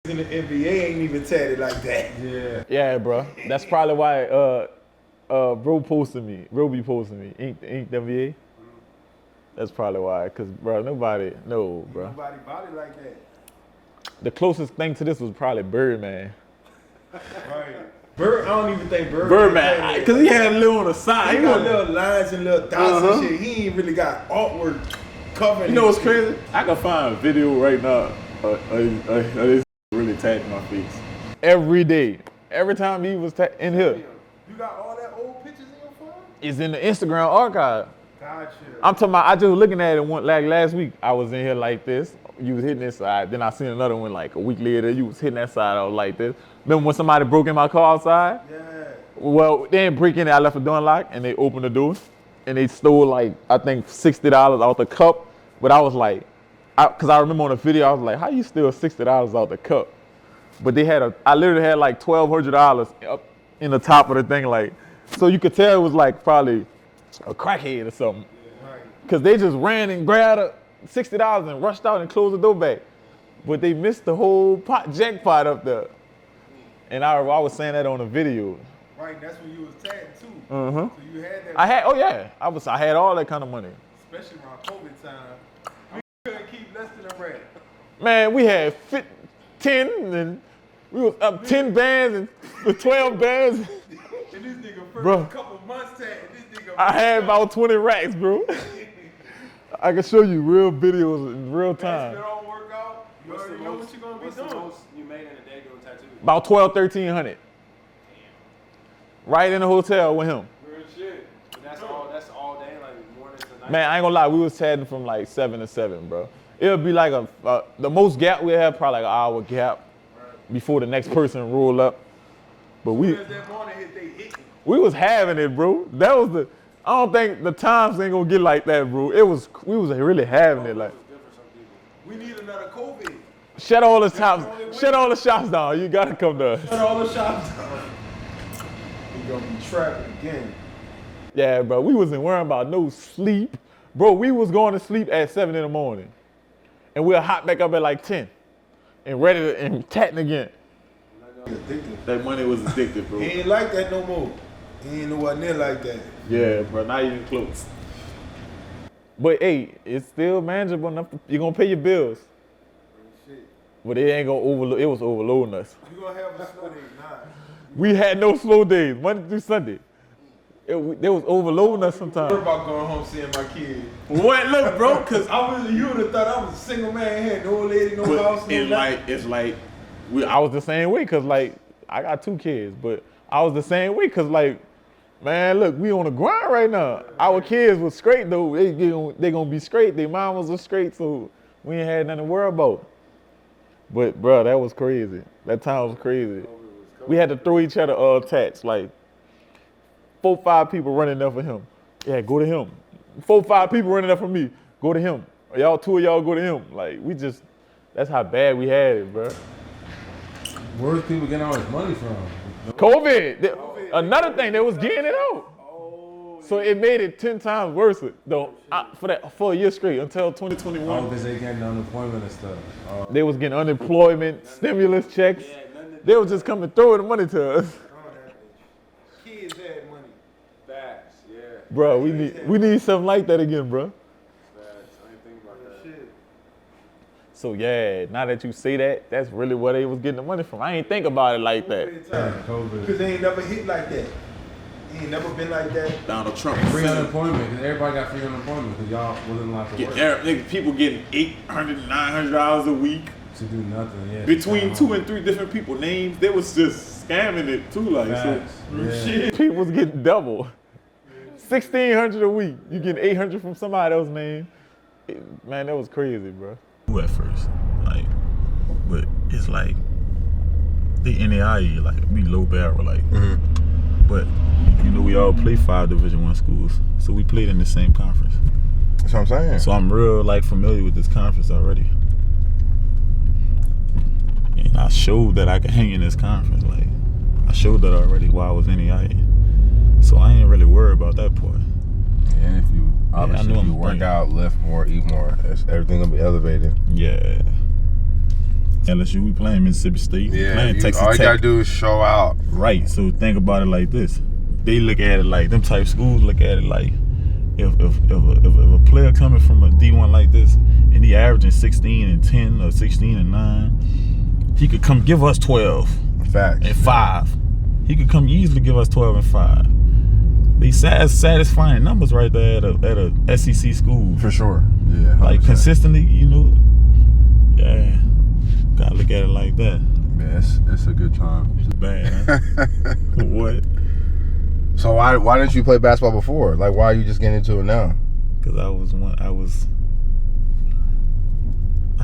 In the NBA ain't even tatted like that. Yeah. Yeah, bro. That's probably why Bro be posting me, Ink the NBA. That's probably why, cause bro, nobody, bro. Nobody body like that. The closest thing to this was probably Birdman. Right. Bird, I don't even think Birdman, cause he had a little on the side. He got little lines and little dots and shit. He ain't really got artwork covering. You know what's crazy? I can find a video right now of this really tagging my face. Every day. Every time he was in here. You got all that old pictures in your phone? It's in the Instagram archive. Gotcha. I'm talking about, I just was looking at it like last week. I was in here like this. You was hitting this side. Then I seen another one like a week later. You was hitting that side. I was like this. Remember when somebody broke in my car outside? Yeah. Well, they didn't break in. I left the door unlocked and they opened the door. And they stole like, I think $60 out the cup. But I was like, cause I remember on the video, I was like, how you steal $60 out the cup? But they had I literally had like $1,200 up in the top of the thing. Like, so you could tell it was like probably a crackhead or something. Cause they just ran and grabbed $60 and rushed out and closed the door back. But they missed the whole jackpot up there. And I was saying that on the video. Right, that's when you was tagged too. So you had that. I had all that kind of money. Especially around COVID time. We couldn't keep less than a rent. Man, we had 10 and we was up 10 bands and 12 bands. And this nigga first Bro. couple months tagged. This nigga. I had about 20 racks, bro. I can show you real videos in real time. If it don't work out, you already know what you're gonna be doing. What's the most you made in a day doing tattoos? About 1,200, 1,300. Right in the hotel with him. Real shit. But that's all day, like morning to night. Man, I ain't gonna lie, we was chatting from like 7 to 7, bro. It would be like the most gap we have, probably like an hour gap before the next person roll up. But we was having it, bro. That was I don't think the times ain't gonna get like that, bro. We was really having it like. We need another COVID. Shut all the shops down. You gotta come down. Shut all the shops down. We gonna be trapped again. Yeah, bro. We wasn't worrying about no sleep. Bro, we was going to sleep at 7 in the morning. And we'll hop back up at like 10. And ready to and tatting again. That money was addictive, bro. He ain't like that no more. He ain't nowhere near like that. Yeah, bro, not even close. But hey, it's still manageable enough. You're gonna pay your bills. But it ain't gonna overload. It was overloading us. You gonna have a slow day, nah. We had no slow days, Monday through Sunday. They was overloading us sometimes. I'm about going home seeing my kid. What? Look, bro, cause You would have thought I was a single man, had no lady, no house, no nothing. it's like I was the same way, cause like I got 2 kids, but I was the same way, cause like, man, look, we on the grind right now. Our kids was straight though. They gonna be straight. Their mamas was straight, so we ain't had nothing to worry about. But bro, that was crazy. That time was crazy. We had to throw each other attached, like 4, 5 people running there for him. Yeah, go to him. 4, 5 people running there for me. Go to him. Y'all 2 of y'all go to him. Like that's how bad we had it, bro. Where's people getting all this money from? COVID. Another thing, they was getting it out. So it made it 10 times worse though for a year straight until 2021. Oh, because they getting unemployment and stuff. They was getting unemployment, stimulus checks. They was just coming throwing the money to us. Kids had money. Facts, yeah. Bro, we need something like that again, bro. Facts, I ain't think about that. Shit. So yeah, now that you say that, that's really where they was getting the money from. I ain't think about it like that. Because they ain't never hit like that. He ain't never been like that. Donald Trump. Free unemployment, because everybody got free unemployment because y'all wasn't allowed to work. People getting $800, $900 a week. To do nothing, yeah. Between 2 and 3 different people names, they was just scamming it too, like Shit. People was getting double. $1,600 a week. You getting $800 from somebody else's name. Man, that was crazy, bro. At first, but it's like the NAIA, like we low barrel, like. But we all play 5 Division I schools, so we played in the same conference. That's what I'm saying. So I'm real familiar with this conference already. And I showed that I could hang in this conference. Like, I showed that already while I was in NAIA. So I ain't really worried about that part. And if you obviously you work out, lift more, eat more, everything will be elevated. Yeah. LSU, we playing Mississippi State. Yeah, playing Texas all you Tech. gotta do is show out. Right. So think about it like this. They look at it like them type schools look at it like if a player coming from a D1 like this and he averaging 16 and 10 or 16 and 9, he could come give us 12. Facts. And 5. He could come easily give us 12 and 5. These satisfying numbers right there at a SEC school. For sure. Yeah. 100%. Like consistently, yeah. Gotta look at it like that. Yeah, it's a good time. It's bad, huh? What? So why didn't you play basketball before? Like, why are you just getting into it now? Cause I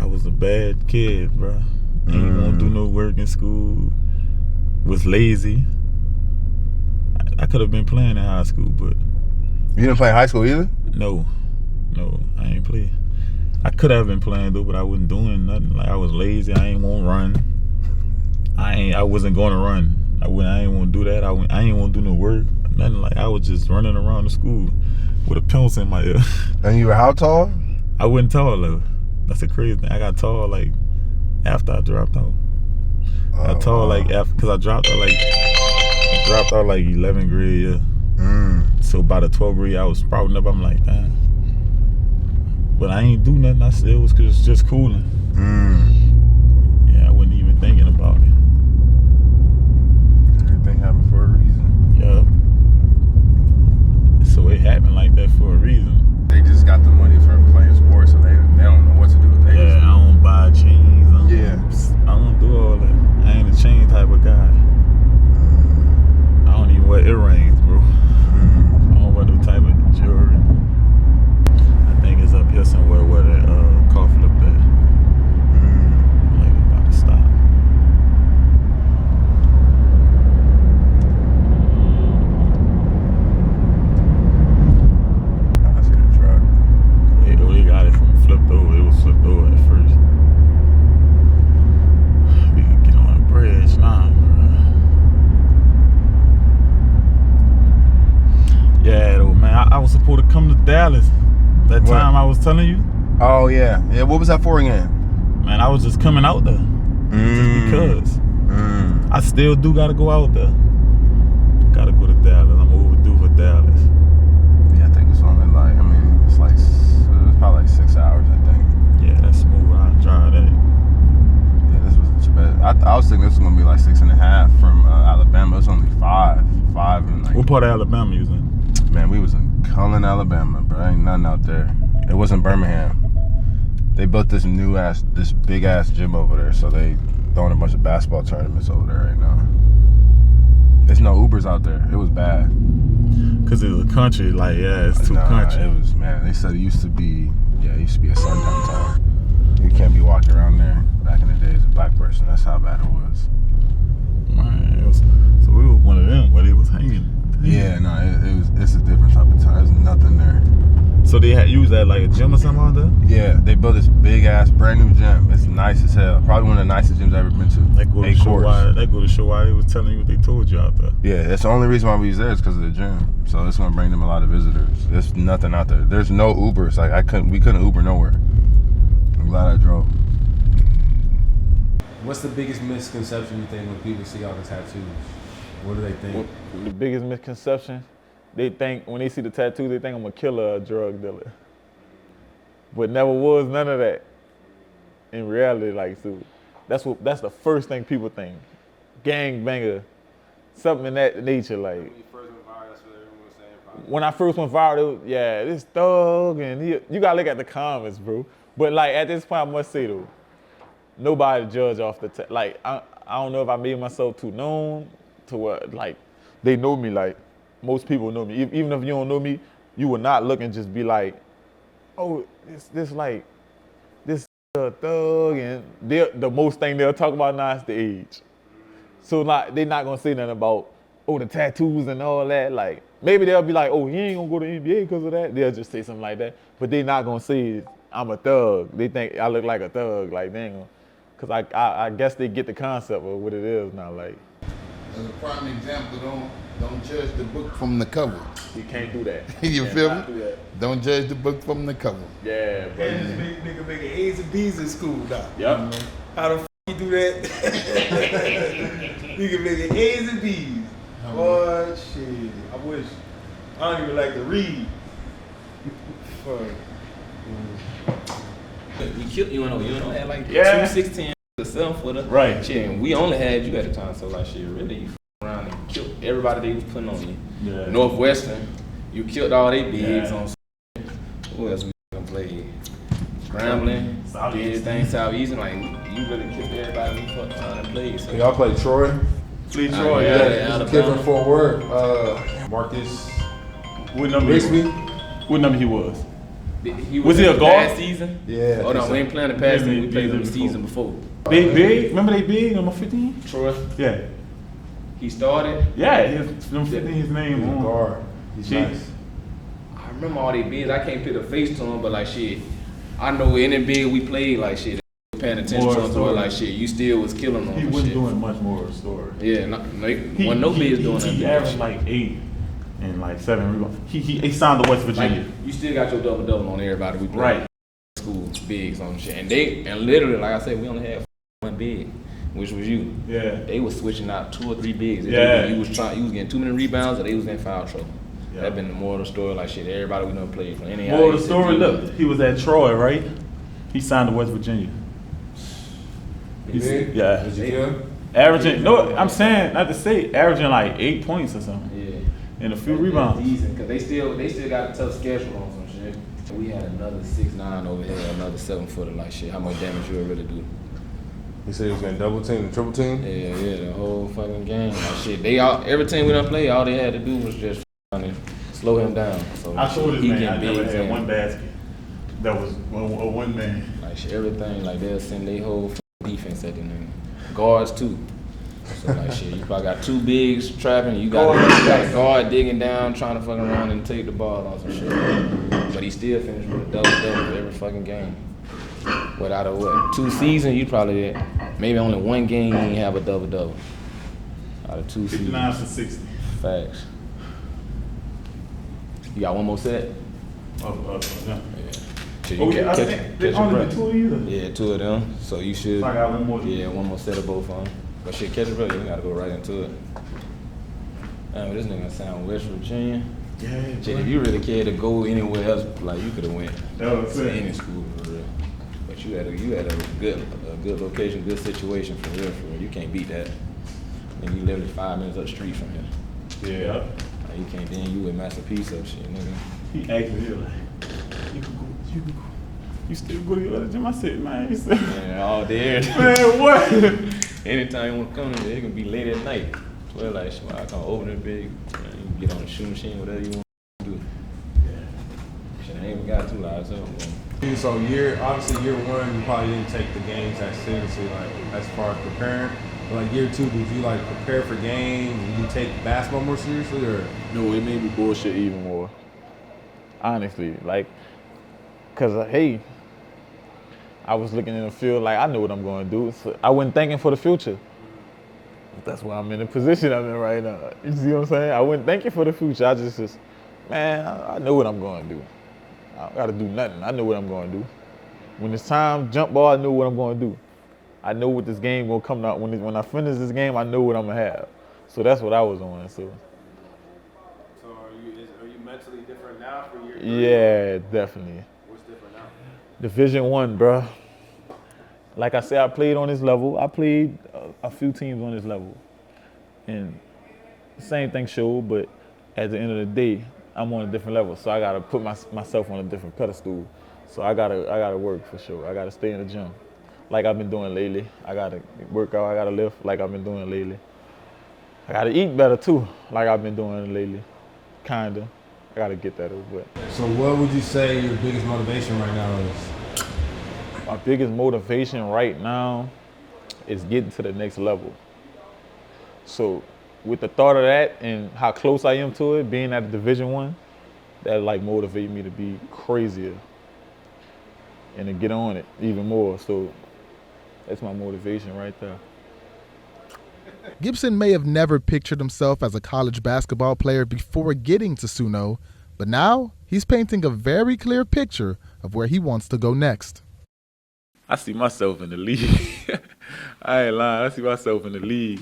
was a bad kid, bro. Ain't want to do no work in school. Was lazy. I could have been playing in high school, but you didn't play in high school either. No, I ain't play. I could have been playing though, but I wasn't doing nothing. Like I was lazy. I ain't want to run. I wasn't going to run. I ain't want to do that. I ain't want to do no work. Nothing. Like I was just running around the school with a pencil in my ear. And you were how tall? I wasn't tall though. That's the crazy thing. I got tall like after I dropped out. I got tall like after, cause I dropped out like 11th grade. Yeah. So by the 12th grade, I was sprouting up. I'm like, damn. But I ain't do nothing. I said it was cause it's just cooling. Yeah, I wasn't even thinking about it. Everything happened for a reason. Yeah. So it happened like that for a reason. They just got the money from playing sports, so they don't know what to do. I don't buy chains. I don't do all that. I ain't a chain type of guy. I don't even wear earrings, bro. I don't wear no type of jewelry. I think it's up here somewhere where that car flipped at. Like it's about to stop. I see the truck. They got it from flipped over. It was flipped over at first. We could get on a bridge now, bro. Yeah, though, man. I was supposed to come to Dallas that time I was telling you. Oh, yeah. Yeah, what was that for again? Man, I was just coming out there. Just because. I still do got to go out there. Got to go to Dallas. I'm overdue for Dallas. Yeah, I think it's only like, it's probably like 6 hours, I think. Yeah, that's smooth. I'll drive that. Yeah, this wasn't too bad. I was thinking this was going to be like 6.5 from Alabama. It was only 5. 5 and like. What part of Alabama you was in? Cullen, Alabama, bro. Ain't nothing out there. It wasn't Birmingham. They built this big ass gym over there, so they throwing a bunch of basketball tournaments over there right now. There's no Ubers out there. It was bad. Cause it's a country, like it's too country. It was, man. They said it used to be a sundown town. You can't be walking around there. Back in the day as a black person, that's how bad it was. Man, so we were one of them where they was hanging. Yeah, no, it's a different type of town. There's nothing there. So they had used that like a gym or something out there? Yeah, they built this big ass brand new gym. It's nice as hell. Probably one of the nicest gyms I've ever been to. That go to show why they was telling you what they told you out there. Yeah, that's the only reason why we was there is because of the gym. So it's gonna bring them a lot of visitors. There's nothing out there. There's no Ubers. Like we couldn't Uber nowhere. I'm glad I drove. What's the biggest misconception you think when people see all the tattoos? What do they think? Well, the biggest misconception, they think when they see the tattoos, they think I'm a killer or a drug dealer. But never was none of that. In reality, like, so that's the first thing people think. Gangbanger, something in that nature, like. When you first went viral, that's what everyone was saying. Probably. When I first went viral, it was, this thug, and you gotta look at the comments, bro. But like at this point, I must say though, nobody judge off the like. I don't know if I made myself too known to what like they know me. Like most people know me. Even if you don't know me, you will not look and just be like, oh, this thug, and the most thing they'll talk about now is the age. So they're not gonna say nothing about the tattoos and all that. Like maybe they'll be like, oh, he ain't gonna go to the NBA because of that. They'll just say something like that. But they're not gonna say I'm a thug. They think I look like a thug. Like they ain't gonna, cause I guess they get the concept of what it is now. Like as a prime example, don't judge the book from the cover. You can't do that. You feel me? Don't judge the book from the cover. Yeah, but and this big nigga making A's and B's in school now. Yep. How the f you do that? Nigga making A's and B's. Boy, shit. I wish. I don't even like to read. Fuck. We killed you had like 216 or 7-footer. Right. Shit, and we only had you at the time, so like shit, really you around and killed everybody they was putting on you. Yeah. Northwestern, you killed all they bigs on. Who else we gonna play? Scrambling, did everything Southeastern, like you really killed everybody we fucked around and played. So. Y'all played Troy? Played Troy, yeah. The kid from Fort Worth, Marcus. What number? What number he was? Was he a guard? Past season? Yeah. Oh no, we ain't playing the past season. We played them the season before. Big. Remember they big number 15? Troy. Yeah. He started. Yeah, number 15. His name on guard. He's nice. I remember all they bigs. I can't put a face to him, but like shit, I know any big we played like shit. Paying attention to him, like shit, you still was killing them. He wasn't doing much more of a story. Yeah, no bigs doing that. He averaged like 8 and like 7 rebounds. He signed to West Virginia. Like, you still got your double on everybody we played. Right. School bigs on shit, and literally, like I said, we only had one big, which was you. Yeah. They was switching out 2 or 3 bigs. Yeah. You was getting too many rebounds, or they was in foul trouble. Yeah. That been the moral of the story. Like shit, everybody we done played from any. Moral of the story. Look, he was at Troy, right? He signed to West Virginia. Yeah. Did you kill? Averaging, no, I'm saying, not to say, averaging like 8 points or something. Yeah. And a few rebounds. Decent, because they still got a tough schedule on some shit. We had another 6'9" over here, another 7-footer, like shit. How much damage you would really do? He said he was gonna double team and triple team? Yeah, the whole fucking game. Like shit. Every team we done played, all they had to do was just slow him down. So I told this man I never had in. one basket that was a one man. Like shit, everything, like they'll send their whole defense at the name. Guards too. So like shit, you probably got 2 bigs trapping, you got a guard digging down, trying to fucking around and take the ball on some shit. But he still finished with a double every fucking game. Without a 2 seasons, you probably maybe only 1 game you didn't have a double. Out of 2 seasons. 59 for 60. Facts. You got one more set? Yeah. So I think there's only 2 either. Yeah, 2 of them. So you should. So I got one more. Yeah, one more set of both of them. But shit, catch a break, you gotta go right into it. Man, this nigga sound West Virginia. Yeah. Shit, if you really cared to go anywhere else, like you could have went to any school for real. But you had a good location, good situation for real. You can't beat that. And you literally 5 minutes up the street from here. Yeah. Like, you can't, then you with masterpiece of shit, nigga. He asked me, like, you can go. You still go to your other gym? I said, man, he said, Man, all there. Man, what? Anytime you want to come in, it can be late at night. Well, like, I can open it big, man, you can get on the shoe machine, whatever you want to do. Shit, I ain't even got too loud, so. So obviously year one, you probably didn't take the games that seriously, like as far as preparing. But like year two, did you like prepare for games? Did you take basketball more seriously, or? No, it made me bullshit even more. Honestly, like, cause hey, I was looking in the field like I know what I'm going to do. So I wasn't thinking for the future. That's why I'm in the position I'm in right now. You see what I'm saying? I wasn't thinking for the future. I just man, I know what I'm going to do. I don't got to do nothing. I know what I'm going to do. When it's time, jump ball, I know what I'm going to do. I know what this game will come out. When I finish this game, I know what I'm going to have. So that's what I was on. So are you mentally different now for year three? Yeah, definitely. What's different now? Division I, bro. Like I said, I played on this level. I played a few teams on this level. And the same thing showed, but at the end of the day, I'm on a different level. So I gotta put myself on a different pedestal. So I gotta work for sure. I gotta stay in the gym. Like I've been doing lately. I gotta work out, I gotta lift like I've been doing lately. I gotta eat better too, like I've been doing lately. Kinda. I gotta get that over with. So what would you say your biggest motivation right now is? My biggest motivation right now is getting to the next level. So with the thought of that and how close I am to it, being at Division I, that like motivate me to be crazier and to get on it even more. So that's my motivation right there. Gibson may have never pictured himself as a college basketball player before getting to Sunno, but now he's painting a very clear picture of where he wants to go next. I see myself in the league. I ain't lying. I see myself in the league.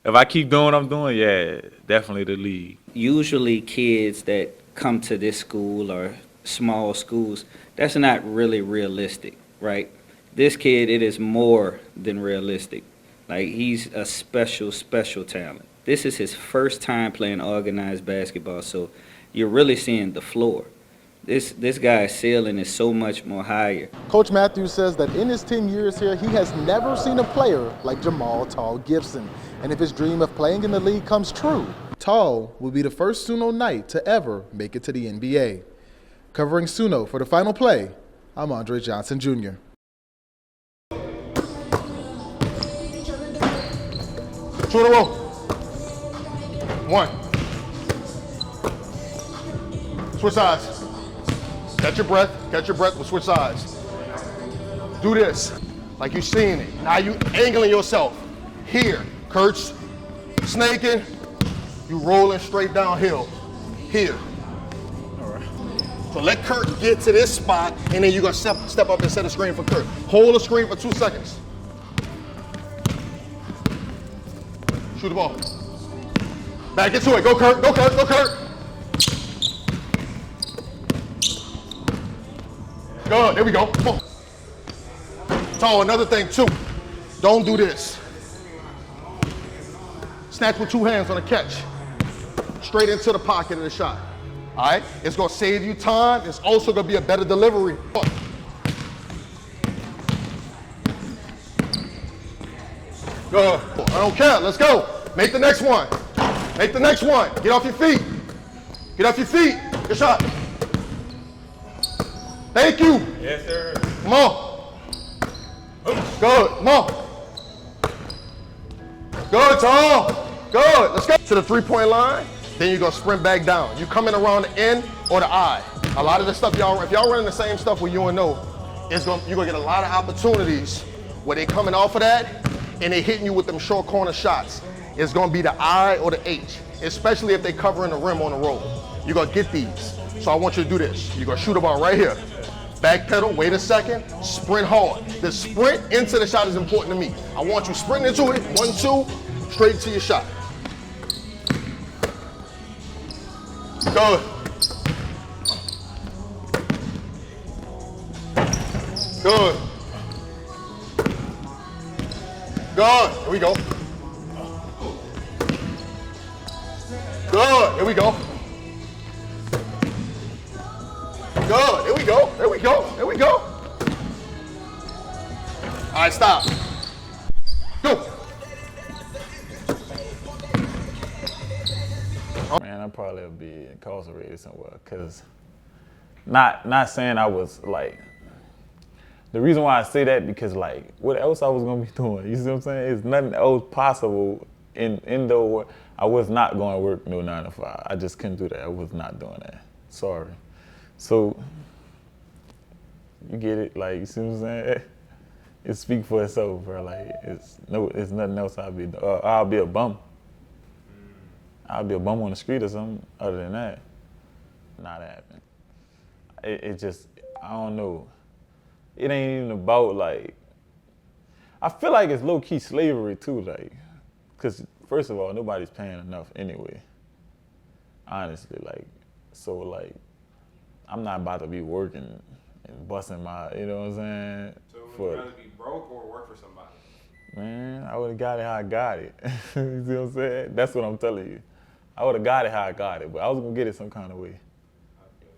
If I keep doing what I'm doing, yeah, definitely the league. Usually kids that come to this school or small schools, that's not really realistic, right? This kid, it is more than realistic. Like, he's a special talent. This is his first time playing organized basketball, so you're really seeing the floor. This guy's ceiling is so much more higher. Coach Matthews says that in his 10 years here, he has never seen a player like Jamal "Tall" Gibson. And if his dream of playing in the league comes true, Tall will be the first Sunno Knight to ever make it to the NBA. Covering Sunno for The Final Play, I'm Andre Johnson Jr. Two in a row. One. Switch sides. Catch your breath, we'll switch sides. Do this, like you're seeing it. Now you angling yourself. Here, Kurt's snaking, you rolling straight downhill. Here. All right. So let Kurt get to this spot, and then you're gonna step up and set a screen for Kurt. Hold the screen for 2 seconds. Shoot the ball. Back into it, go Kurt, go Kurt, go Kurt. Good, there we go, come on. Tall, another thing too, don't do this. Snatch with 2 hands on a catch. Straight into the pocket of the shot. All right, it's gonna save you time. It's also gonna be a better delivery. Good, I don't care, let's go. Make the next one. Make the next one, get off your feet. Get off your feet, good shot. Thank you. Yes, sir. Come on. Good, come on. Good, Tall. Good, let's go. To the 3-point line, then you're gonna sprint back down. You coming around the end or the eye. A lot of the stuff y'all, if y'all running the same stuff with UNO, you're gonna get a lot of opportunities where they coming off of that and they hitting you with them short corner shots. It's gonna be the I or the H, especially if they covering the rim on the roll. You're gonna get these. So I want you to do this. You're gonna shoot a ball right here. Back pedal, wait a second, sprint hard. The sprint into the shot is important to me. I want you sprinting into it, 1, 2, straight to your shot. Good. Good. Good, here we go. Good. Here we go. Good. There we go. There we go. There we go. All right, stop. Go. Man, I probably would be incarcerated somewhere. Cause not saying I was like. The reason why I say that because like what else I was gonna be doing? You see what I'm saying? It's nothing else possible in though I was not going to work no 9 to 5. I just couldn't do that. I was not doing that. Sorry. So you get it? Like you see what I'm saying? It speaks for itself, bro. Like it's nothing else I'll be. I'll be a bum. I'll be a bum on the street or something. Other than that, not happening. It just I don't know. It ain't even about like. I feel like it's low key slavery too, like, cause first of all nobody's paying enough anyway. Honestly, like, so like, I'm not about to be working and busting my, you know what I'm saying? So would you rather be broke or work for somebody? Man, I would have got it how I got it. You see what I'm saying? That's what I'm telling you. I would have got it how I got it, but I was gonna get it some kind of way.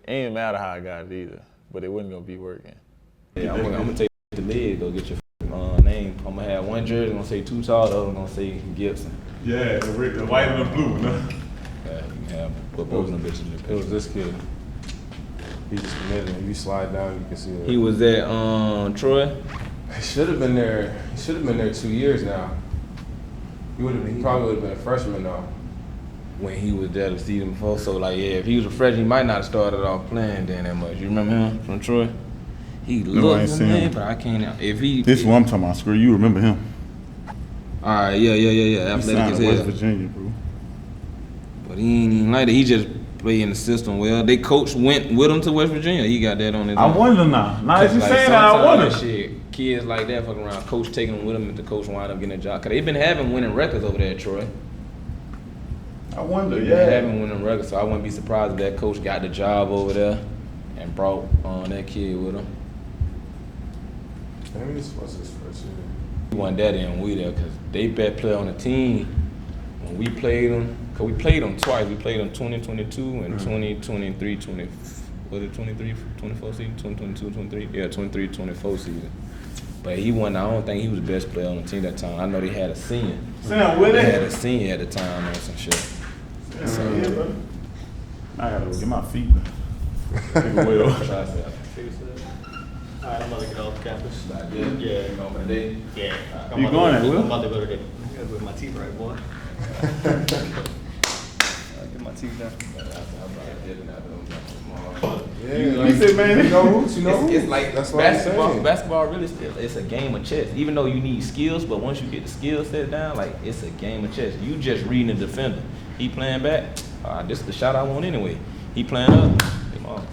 It ain't matter how I got it either, but it wasn't gonna be working. Yeah, I'm gonna take the lid, go get your name. I'm gonna have one jersey gonna say Too Tall, the other gonna say Gibson. Yeah, the white and the blue, no? Yeah, you can have put both of them bitches in the It picture. was this kid. He just committed. If you slide down, you can see it. He was at Troy. He should have been there. He should have been there 2 years now. He would have. He probably would have been a freshman though. When he was there the season before, so like yeah, if he was a freshman, he might not have started off playing then that much. You remember him from Troy? He No, I ain't looked seen him. but I can't. If he This is what I'm talking about. Screw you. Remember him? All right, yeah. He Athletic signed as to West hell. Virginia, bro. But he ain't even like that. He just played in the system well. They coach went with him to West Virginia. He got that on his I own. wonder now. Now that you Like, saying that, I sometimes wonder. that shit, kids like that fucking around. Coach taking them with him, and the coach wind up getting a job. Cause they been having winning records over there at Troy. I wonder, They yeah. been having winning records, so I wouldn't be surprised if that coach got the job over there and brought that kid with him. Maybe this was his first year. He wasn't that in we there because they best player on the team. When we played them, because we played them twice. We played them 2022 and 2023, 20, was it 23, 24 season? 2022, 23? Yeah, 23, 24 season. But he wasn't, I don't think he was the best player on the team that time. I know they had a senior. Sam, where They they? had a senior at the time or some shit. Yeah, bro. I gotta go get my feet. Take a way off. Alright, I'm about to get off campus. Yeah. Yeah. Going for the day? Yeah. You going at, Will? I'm about to go to the, I gotta get my teeth right, boy. Get my teeth done. Yeah, He said, man, you know roots. You know roots. It's like That's what I'm basketball. saying. Basketball really still, it's a game of chess. Even though you need skills, but once you get the skill set down, like it's a game of chess. You just reading the defender. He playing back. This is the shot I want anyway. He playing up.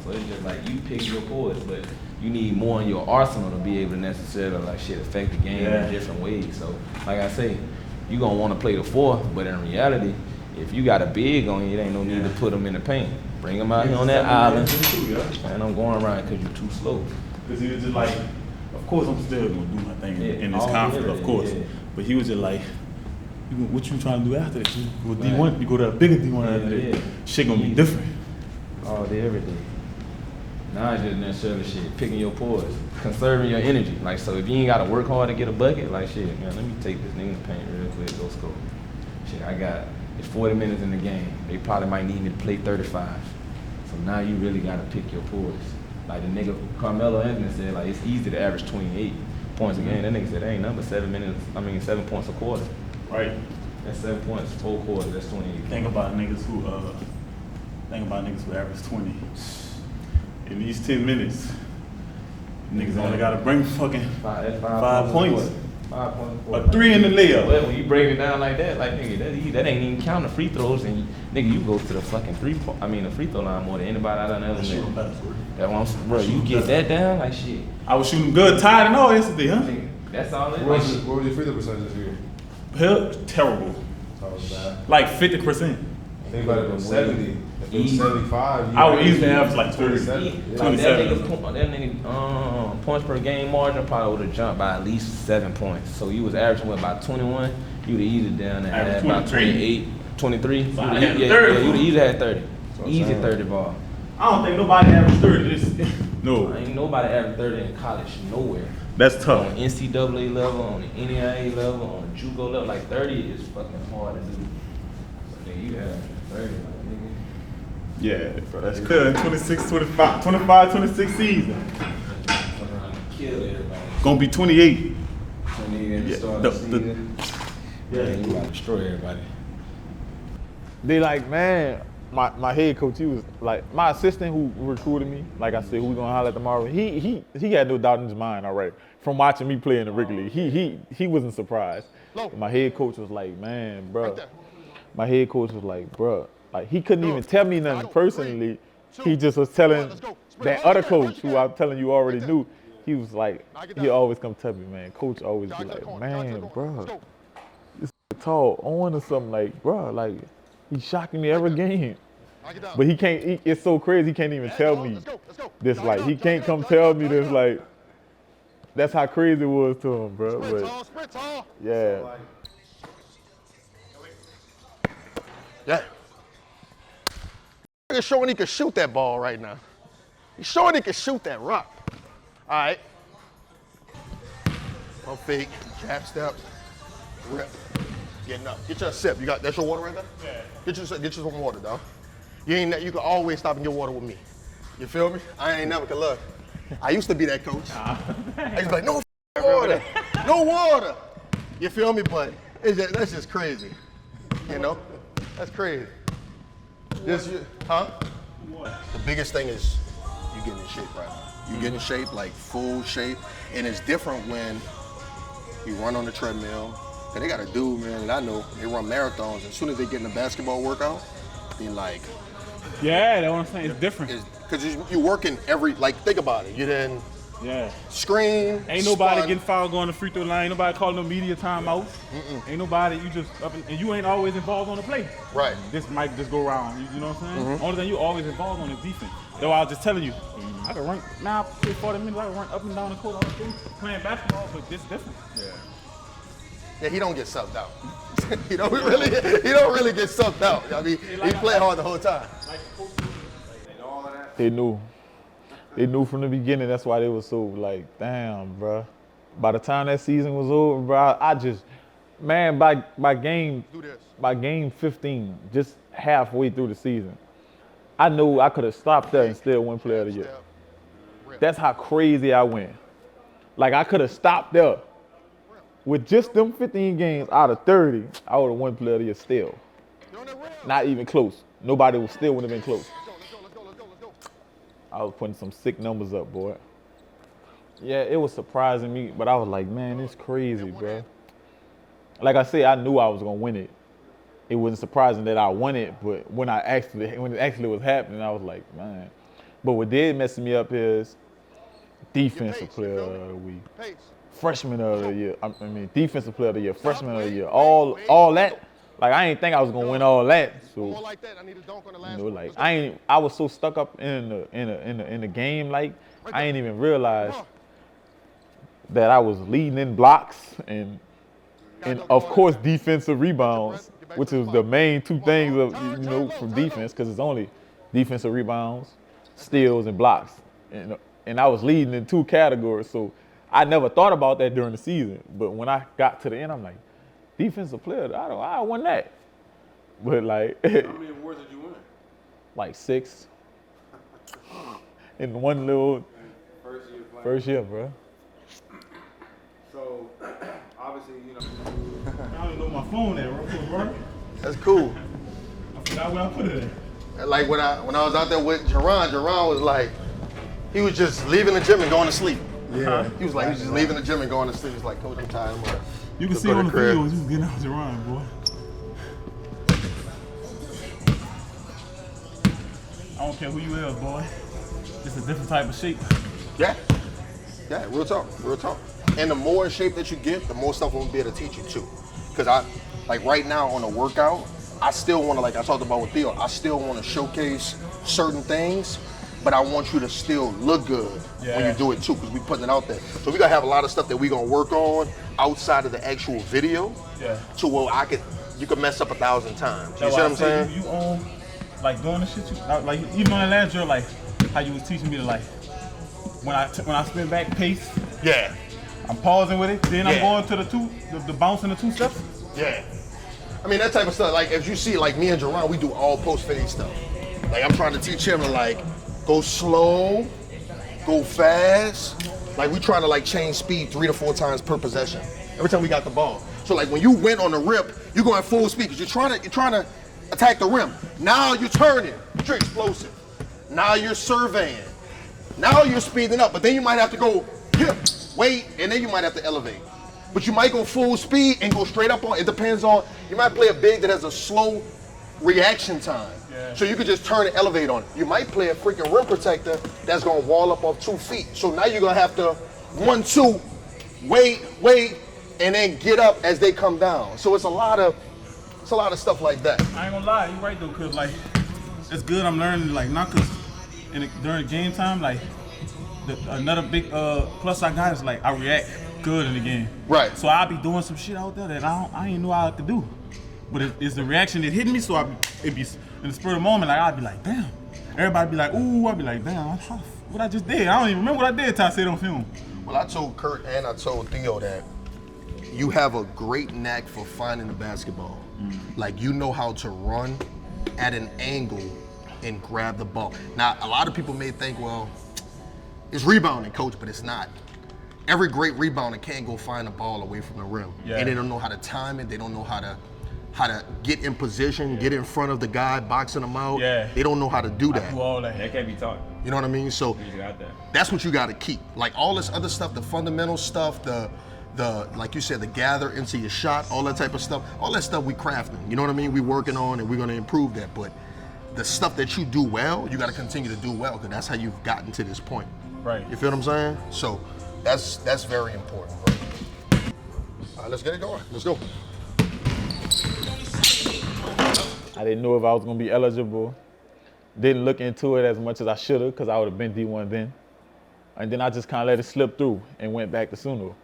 So it's just like you pick your poise, but you need more in your arsenal to be able to necessarily like shit affect the game in different ways. So like I say, you gonna want to play the 4, but in reality, if you got a big on you, it ain't no need to put them in the paint. Bring them out here on that island, and I'm going around because you're too slow. Because he was just like, of course I'm still gonna do my thing in this all conference, good, of course. yeah. But he was just like, what you trying to do after that? You go D1, you go to a bigger D1 after that. Shit gonna be different. All day, every day. Now it's just necessarily shit, picking your poise, conserving your energy. Like, so if you ain't gotta work hard to get a bucket, like shit, man, let me take this nigga in the paint real quick, go score. Shit, it's 40 minutes in the game. They probably might need me to play 35. So now you really gotta pick your poise. Like the nigga Carmelo Anthony said, like it's easy to average 28 points a game. That nigga said, that ain't nothing but 7 points a quarter. Right. That's 7 points, whole quarter, that's 28. Think about niggas who average 20. In these 10 minutes, niggas only gotta bring fucking 5 points. 5 points. A 3 in the layup. Well, when you break it down like that, like nigga, that ain't even counting free throws, and nigga, you go to the fucking the free throw line more than anybody I done ever met. That's what I'm saying, bro. You get that down, like shit. I was shooting good, tired and all yesterday, huh? That's all it is. What was your free throw percentage this year? Hell, terrible. Like 50%. Think about it, from 70. If it was Easy. 75, I would easily average like 30, 27. 27. That nigga points per game margin probably would have jumped by at least 7 points. So you was averaging what, about 21? You would have eased it down and had about 28. 23. So I had 30. You'd easily had 30. Easy 30 ball. I don't think nobody averaged 30. No. Ain't nobody averaged 30 in college nowhere. That's tough. On the NCAA level, on the NAIA level, on the JUCO level, like 30 is fucking hard to do. So then you have 30, like, nigga. Yeah, bro, that's good. 26, 25, 26 season. Kill everybody. Gonna be 28. 28 at the start of the season. Yeah, you gotta destroy everybody. They like, man, my head coach, he was like, my assistant who recruited me, like I said, who we gonna holler at tomorrow, he had no doubt in his mind already from watching me play in the Wrigley. He wasn't surprised. But my head coach was like, man, bro. My head coach was like, bro, like he couldn't even tell me nothing personally. He just was telling that other coach who I'm telling you already knew. He was like, he always come tell me, man. Coach always be like, man, bro, this tall on or something, like, bro, like he's shocking me every game. But he can't. It's so crazy. He can't even tell me this. Like he can't come tell me this. Like that's how crazy it was to him, bro. But yeah. Yeah. He's showing he can shoot that ball right now. He's showing he can shoot that rock. All right. No fake, jab step, rip. Getting up. Get your sip. You got that's your water right there? Yeah. Get you some water, dog. You can always stop and get water with me. You feel me? I ain't never could look. I used to be that coach. I used to be like, no water, no water. You feel me? But that's just crazy. You know? That's crazy. Huh? The biggest thing is you getting in shape right now. You get in shape, like full shape. And it's different when you run on the treadmill. And they got a dude, man, that I know, they run marathons. As soon as they get in a basketball workout, they like. Yeah, that's what I'm saying. It's different. Because you're working like, think about it. You didn't screen. Ain't nobody getting fouled going to free throw line. Ain't nobody calling no media timeouts. Ain't nobody, you just up and you ain't always involved on the play. Right. This might just go around. You know what I'm saying? Mhm. Only thing you always involved on is defense. Though I was just telling you, I can run now 40 minutes. I can run up and down the court all day playing basketball, but this different. Yeah, he don't get subbed out. he don't really get subbed out. I mean, he play hard the whole time. They knew. They knew from the beginning. That's why they was so like, damn, bro. By the time that season was over, bro, I just, man, by game 15, just halfway through the season, I knew I could have stopped there and still win Player of the Year. That's how crazy I went. Like I could have stopped there. With just them 15 games out of 30, I would have won Player of the Year still. Not even close. Nobody would still wouldn't have been close. I was putting some sick numbers up, boy. Yeah, it was surprising me, but I was like, man, it's crazy, bro. Like I said, I knew I was gonna win it. It wasn't surprising that I won it, but when it actually was happening, I was like, man. But what did mess me up is defensive player of the week, freshman of the year. I mean, defensive player of the year, freshman of the year, all that. Like I ain't think I was gonna win all that. So you know, like I was so stuck up in the game, like I ain't even realize that I was leading in blocks and of course defensive rebounds, which is the main two things of from defense, because it's only defensive rebounds, steals, and blocks. And I was leading in two categories, so I never thought about that during the season. But when I got to the end, I'm like, defensive player, I won that. But like, How many awards did you win? Like 6 in one little first year, bro. So obviously, I don't know my phone at, bro. That's cool. I forgot where I put it at. Like when I was out there with Jerron was like, he was just leaving the gym and going to sleep. Yeah. He was just leaving the gym and going to sleep. He's like, Coach, I'm tired. You can see on the videos, he was getting out to run, boy. I don't care who you is, boy. It's a different type of shape. Yeah, real talk. And the more in shape that you get, the more stuff I'm gonna be able to teach you too. Because right now on a workout, I still want to, like I talked about with Theo, I still want to showcase certain things, but I want you to still look good when you do it too, because we putting it out there. So we gotta have a lot of stuff that we gonna work on outside of the actual video, to where I could you could mess up 1,000 times. You That's see why what I'm saying? You own, like doing the shit, like even on that last drill, like how you was teaching me to like, when I spin back pace. Yeah. I'm pausing with it, then I'm going to the bouncing the 2 steps. Yeah. I mean, that type of stuff, like if you see like me and Jerron, we do all post-fade stuff. Like I'm trying to teach him to like, go slow, go fast. Like we trying to like change speed 3 to 4 times per possession. Every time we got the ball. So like when you went on the rip, you're going full speed because you're trying to attack the rim. Now you're turning, you're explosive. Now you're surveying. Now you're speeding up, but then you might have to go hip, wait, and then you might have to elevate. But you might go full speed and go straight up on, it depends on, you might play a big that has a slow reaction time. Yeah. So you could just turn and elevate on it. You might play a freaking rim protector that's gonna wall up off 2 feet. So now you're gonna have to 1, 2, wait, and then get up as they come down. So it's a lot of stuff like that. I ain't gonna lie, you're right though, cause like, it's good I'm learning, like not cause during game time, like another big plus I got is like I react good in the game. Right. So I'll be doing some shit out there that I ain't know I could do. But it's the reaction that hit me, so it be in the spur of the moment, like I'd be like, damn. Everybody be like, ooh, I'd be like, damn, what I just did. I don't even remember what I did till I said on film. Well, I told Kurt and I told Theo that you have a great knack for finding the basketball. Like you know how to run at an angle and grab the ball. Now, a lot of people may think, well, it's rebounding, coach, but it's not. Every great rebounder can't go find the ball away from the rim. Yeah. And they don't know how to time it. They don't know how to get in position, get in front of the guy, boxing them out. Yeah. They don't know how to do that. Do all that. That can't be taught. You know what I mean? So You got that. that's what you got to keep. Like all this other stuff, the fundamental stuff, the like you said, the gather into your shot, all that type of stuff, all that stuff we crafting. You know what I mean? We working on and we're gonna improve that. But the stuff that you do well, you got to continue to do well because that's how you've gotten to this point. Right. You feel what I'm saying? So that's very important, bro. All right, let's get it going. Let's go. I didn't know if I was gonna be eligible. Didn't look into it as much as I should have because I would have been D1 then. And then I just kind of let it slip through and went back to Sunno.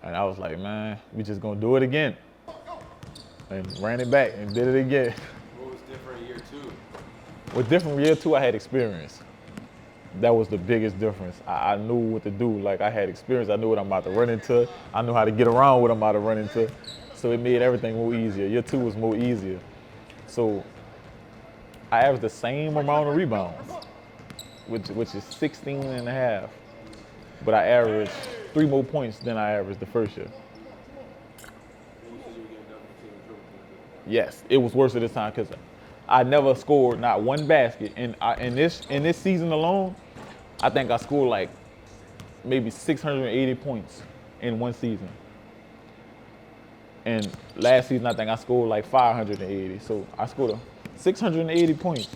And I was like, man, we just gonna do it again. And ran it back and did it again. What was different year 2? With different year 2, I had experience. That was the biggest difference. I knew what to do. Like I had experience. I knew what I'm about to run into. I knew how to get around what I'm about to run into. So it made everything more easier. Year 2 was more easier. So I averaged the same amount of rebounds, which is 16 and a half. But I averaged 3 more points than I averaged the first year. Yes, it was worse at this time because I never scored not one basket. And in this season alone, I think I scored like maybe 680 points in one season. And last season, I think I scored like 580. So I scored 680 points.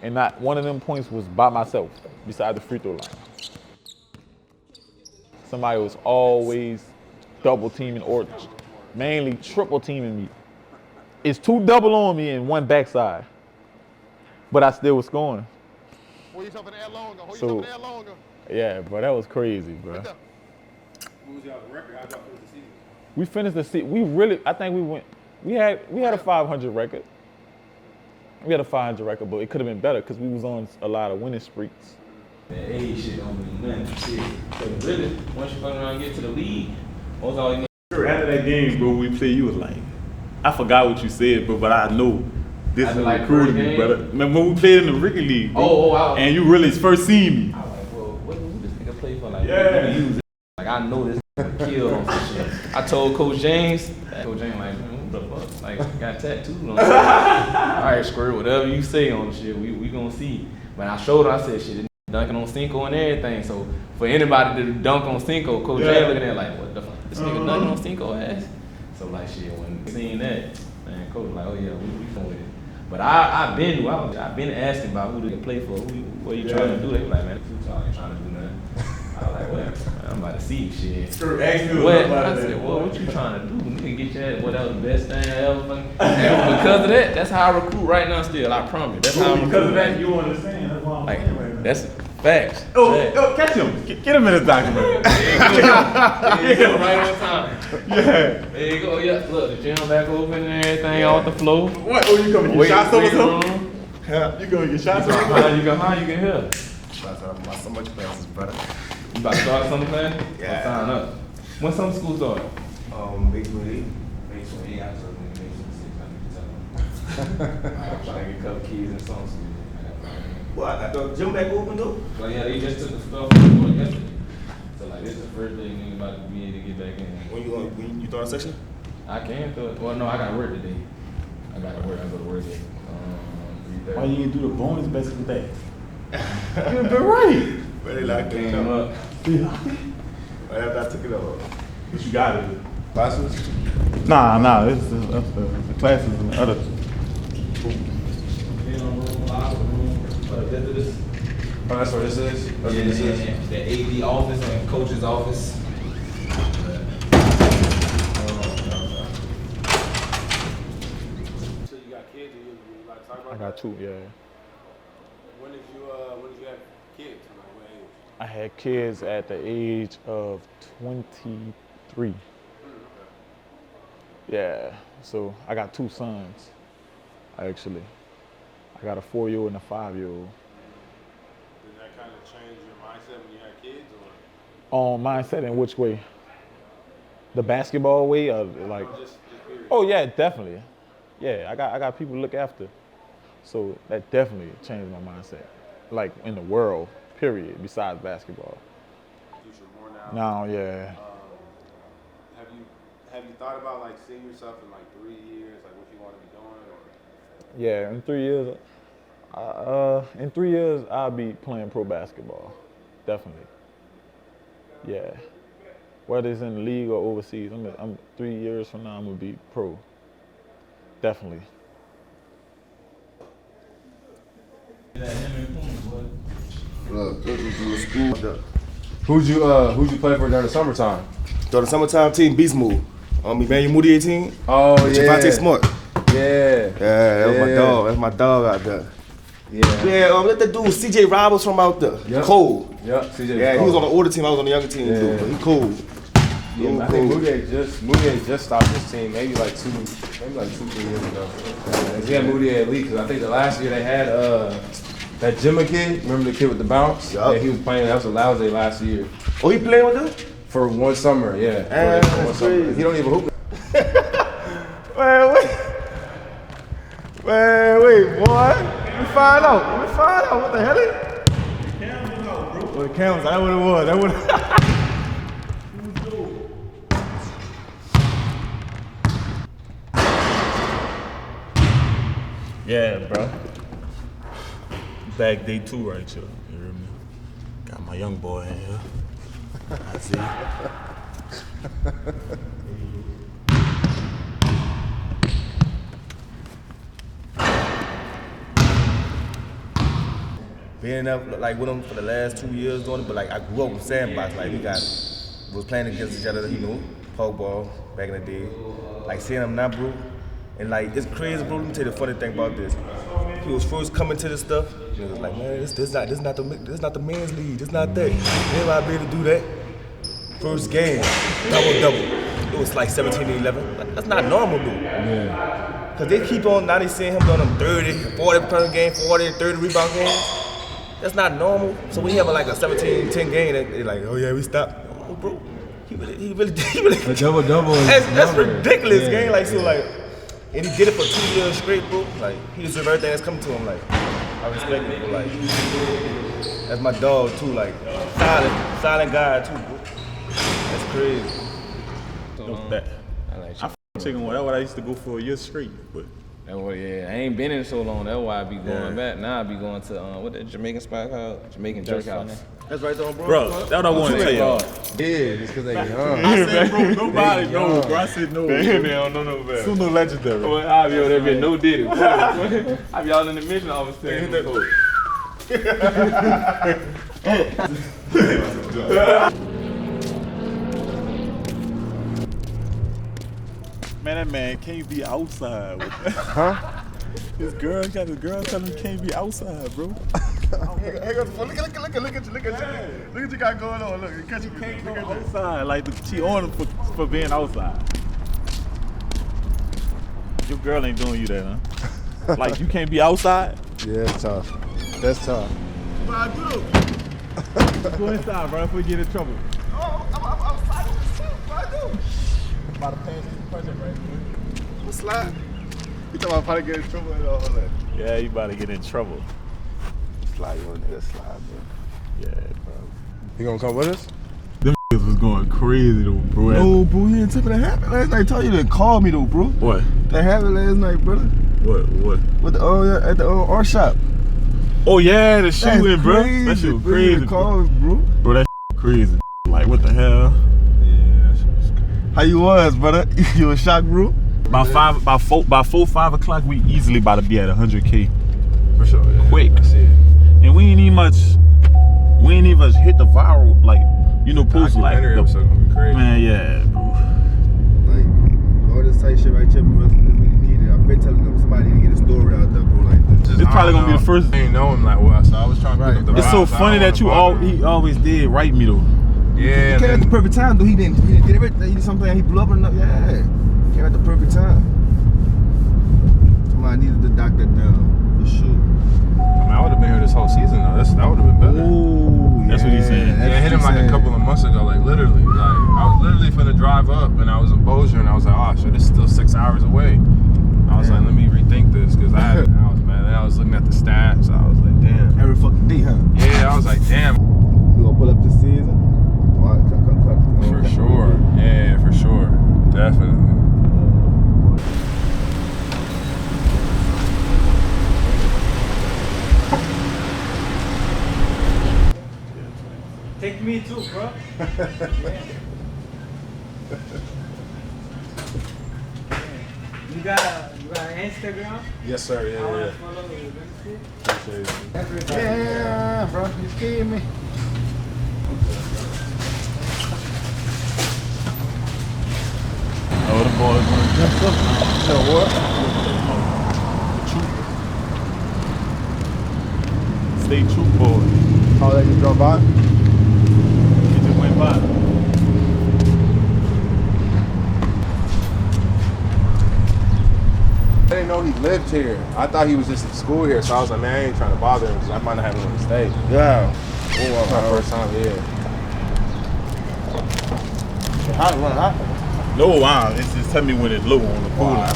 And not one of them points was by myself, beside the free throw line. Somebody was always double teaming or mainly triple teaming me. It's 2 double on me and 1 backside. But I still was scoring. Hold yourself in the air longer. Hold So- yourself in the air longer. Yeah, bro, that was crazy, bro. Right there. What was y'all's record? How'd y'all finish the season? We finished the season. We had a 500 record. We had a 500 record, but it could have been better because we was on a lot of winning streaks. That age shit don't mean nothing. Shit. But really, once you fucking around and get to the league, most all you After that game, bro, we played, you was like, I forgot what you said, bro, but I know this is like recruiting first me, game? brother. Remember when we played in the Ricky League, bro? And you really first seen me. I was like, well, what do this nigga play for? Like, Yeah. let me use it. Like, I know this nigga killed on some shit. I told Coach James, like, man, what the fuck? Like, got tattooed on. All right, Squirt, whatever you say on shit, we gonna see. But I showed her, I said, shit, this nigga dunking on Cinco and everything. So for anybody to dunk on Cinco, Coach James looking at it like, what the fuck? This nigga dunking on Cinco ass? So like, shit, when we seen that, man, Coach was like, oh yeah, we fun with it. But I've been asking about who they can play for, what you trying to do. They was like, man, I ain't trying to do nothing. I was like, well, man, I'm about to see shit. Sure, ask me What? about I that. said, well, what you trying to do? Nigga get your ass, what, that was the best thing I ever fucking. And because of that, that's how I recruit right now still, I promise. That's how I recruit. Because of that, you understand. That's why Like, that's facts. Yo, catch him. Get him in the documentary. Get him right on time. Yeah. There you go. Yeah, look, the gym back open and everything off the floor. What? Oh, you gonna get shots over him? You gonna get shots over him? You can hear. Shots out my summer classes, brother. You about to start summer class? Yeah. Sign up. When summer school start? May 28. May 28, actually. May 26, I'm trying to get a couple kids in summer school. What? I thought gym back open though? Well, yeah, they just took the stuff from yesterday. So like, this is the first day nigga about to be able to get back in. When you throw a section? I can throw it. Well, no, I got to work today. I go to work today. Why you didn't do the bonus best with that? You've been right. But they locked it Came up. Right after I took it off. What you got to do? Classes? Nah, that's the classes and the other. Oh, that's what this is? That's what this is? The AD office and coach's office. So you got kids and you like talk about I got two, yeah. When did you have kids? Like what age? I had kids at the age of 23. Yeah, so I got two sons, actually. I got a 4-year-old and a 5-year-old. Did that kind of change your mindset when you had kids, or? Mindset in which way? The basketball way, or like? Just period. Oh yeah, definitely. Yeah, I got people to look after, so that definitely changed my mindset. Like in the world, period. Besides basketball. Future more now. Now, yeah. Have you thought about like seeing yourself in like 3 years, like what you want to be doing, or? Yeah, in 3 years, I'll be playing pro basketball, definitely. Yeah, whether it's in the league or overseas, I'm 3 years from now, I'm gonna be pro, definitely. Look, this is school. Who'd you play for during the summertime? During the summertime team, Beast Move. Emmanuel Moody 18. Oh yeah. Javante Smart. Yeah. That was my dog. That's my dog out there. Yeah. Let that dude CJ Roberts from out there. Yep. Cold. Yep. CJ. Yeah, he was on the older team. I was on the younger team. Yeah. But he cool. Yeah, I think Moody just stopped his team maybe like 2, 3 years ago. He had Moody at Elite because I think the last year they had that Jimma kid. Remember the kid with the bounce? Yep. Yeah, he was playing. That was the Lousy last year. Oh, he playing with them? For one summer, yeah. For one summer. He don't even hoop. Wait, boy. Let me find out. What the hell is it? The cameras, that's what it was. Yeah, bro. Back day 2 right here. You hear me? Got my young boy in here. I see. Being up like with him for the last 2 years doing it, but like I grew up with sandbox. Like we was playing against each other, pog ball back in the day. Like seeing him now, bro, and like it's crazy, bro. Let me tell you the funny thing about this. He was first coming to this stuff. He was like, man, this not the men's league. This not that. Everybody be able to do that. First game, double. It was like 17-11. Like, that's not normal, dude. Yeah. Cause they keep on now. They seeing him doing them 30, 40 per game, 40, 30 rebound games. That's not normal. So when he have like a 17-10 game, they're like, oh yeah, we stopped. Oh, bro, he really. A double. That's ridiculous, game. Like so, like, and he did it for 2 years straight, bro. Like he deserves everything that's coming to him. Like I respect it, bro. Like that's my dog too. Like silent guy too, bro. That's crazy. I'm chicken one. That's what I used to go for a year straight, but. I ain't been in so long. That's why I be going back. Now I be going to what that Jamaican spot called? Jamaican Jerk House. That's right there, Bro, that's what I want to tell y'all. Yeah, it's because they young. I said, bro, nobody knows, bro. I said no. They don't know no better. Sunno legendary. Well, I be over there being no diddy. I be all in the mission office saying that. Man, that man can't be outside with that. Huh? His girl got his girl telling him he can't be outside, bro. Look at you got going on. Look, you catch you can't go outside. Like she on him for being outside. Your girl ain't doing you that, huh? Like you can't be outside. Yeah, it's tough. That's tough. What I do? Go inside, bro. Before we get in trouble. Oh, I'm outside with the shit. What I do? About to pass this project right here. I'm slide. You talking about probably get in trouble and all that? Yeah, you about to get in trouble. Slide, you nigga, slide, man. Yeah, bro. You gonna come with us? Them was going crazy though, bro. No, bro, he didn't tell me that happened last night. I told you to call me though, bro. What? That happened last night, brother. What? With the at the art shop. Oh yeah, the shooting, bro. That shit was crazy, Call me, bro. Bro, that shit crazy. Like what the hell? Yeah, that shit was crazy. How you was, brother? You was shocked, bro? By 5 o'clock, we easily about to be at 100K. For sure, yeah. Quick. I see it. And we ain't even hit the viral, like, you know, post like the episode gonna be crazy. Man, yeah, bro. Like, all this tight shit right here, bro, is really needed. I've been telling them somebody to get a story out there, bro, like this. It's probably gonna be the first. I ain't know him like well, so I was trying to pick up the It's so vibes. funny that he always did write me though. He Yeah, came at the perfect time, though. He did everything. He did something. He blew up enough. Yeah, came at the perfect time. Somebody needed to dock that down for sure. I mean, I would have been here this whole season though. That would have been better. Oh, that's what he's saying. Yeah, I hit him like a couple of months ago, like literally. Like I was literally finna drive up, and I was in Bossier, and I was like, oh shit, this is still 6 hours away. I was like, let me rethink this, because I was mad. Then I was looking at the stats. I was like, damn. Every fucking day, huh? Yeah, I was like, damn. You gonna pull up this season? For sure. Yeah, for sure. Definitely. Take me too, bro. Yeah. You got an Instagram? Yes, sir. I Yeah, wanna yeah. follow you. Appreciate it. Yeah, bro, you kidding me? Oh, the boys want to dress up. So what? Stay true, boy. Oh, they just drove by? He just went by. I didn't know he lived here. I thought he was just in school here, so I was like, man, I ain't trying to bother him because I might not have him on the stage. Yeah. It's my first time, yeah. How to run hot? No, it's just tell me when it's low on the cooler.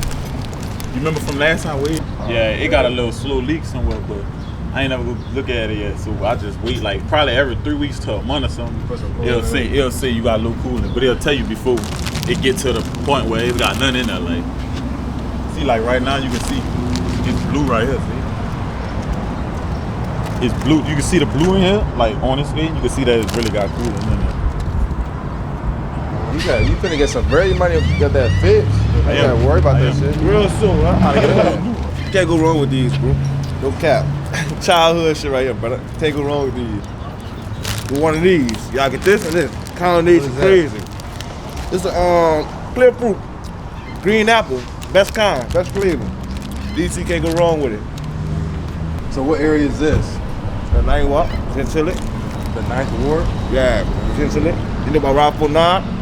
You remember from last time we? Yeah, it got a little slow leak somewhere, but I ain't never go look at it yet. So I just wait like probably every 3 weeks to a month or something. It'll say you got low cooling, but it'll tell you before it get to the point where it's got nothing in there. Like see, like right now you can see it's blue right here. See, it's blue. You can see the blue in here, like on this screen. You can see that it's really got cooling in there. You finna get some bread. You might even get that fixed. You gotta worry about that shit. Real soon, huh? Can't go wrong with these, bro. No cap. Childhood shit right here, brother. Can't go wrong with these. With one of these, y'all get this and this. Combination crazy. This is clear fruit, green apple, best kind, best flavor. DC can't go wrong with it. So what area is this? The 9th Ward, Gentile. The 9th Ward? Yeah, Gentile. You know about Route 49?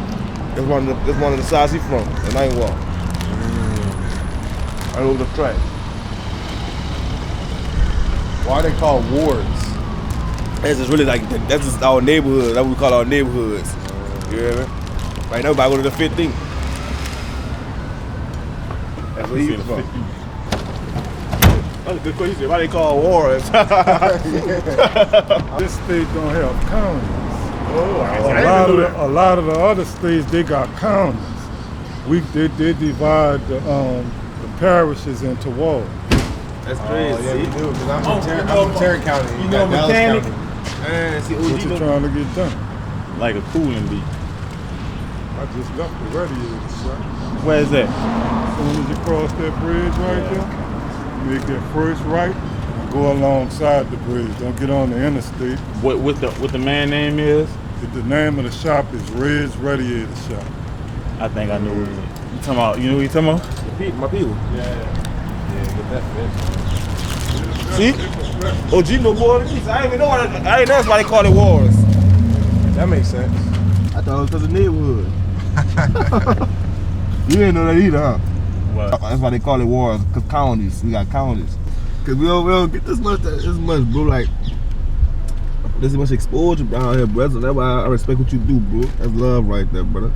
That's one of the sides he from, the 9th Ward. Right over the track. Why are they called wards? That's just really like, that's just our neighborhood. That's what we call our neighborhoods. You hear me? Right now, everybody go to the 15th. That's where he's from. That's a good question. Why they call wards? This state don't have counties. Oh, a lot of the other states, they got counties. They divide the parishes into wards. That's crazy. Oh, yeah, we do, because I'm from Tarrant County. You know mechanic? What you trying to get done? Like a cooling leak. I just left the radiator shut. Where is that? As soon as you cross that bridge right there, make that first right and go alongside the bridge. Don't get on the interstate. What the man name is? The name of the shop is Red's Radiator Shop. I think I know what you talking about. You know what you talking about? My people. Yeah, get that fixed. See? Oh, Gino boy, I didn't even know. I didn't know why they call it wars. That makes sense. I thought it was because of neighborhood. You didn't know that either, huh? What? That's why they call it wars. Cause counties, we got counties. Cause we don't get this much, bro. Like, this much exposure down here, brother. That's why I respect what you do, bro. That's love right there, brother.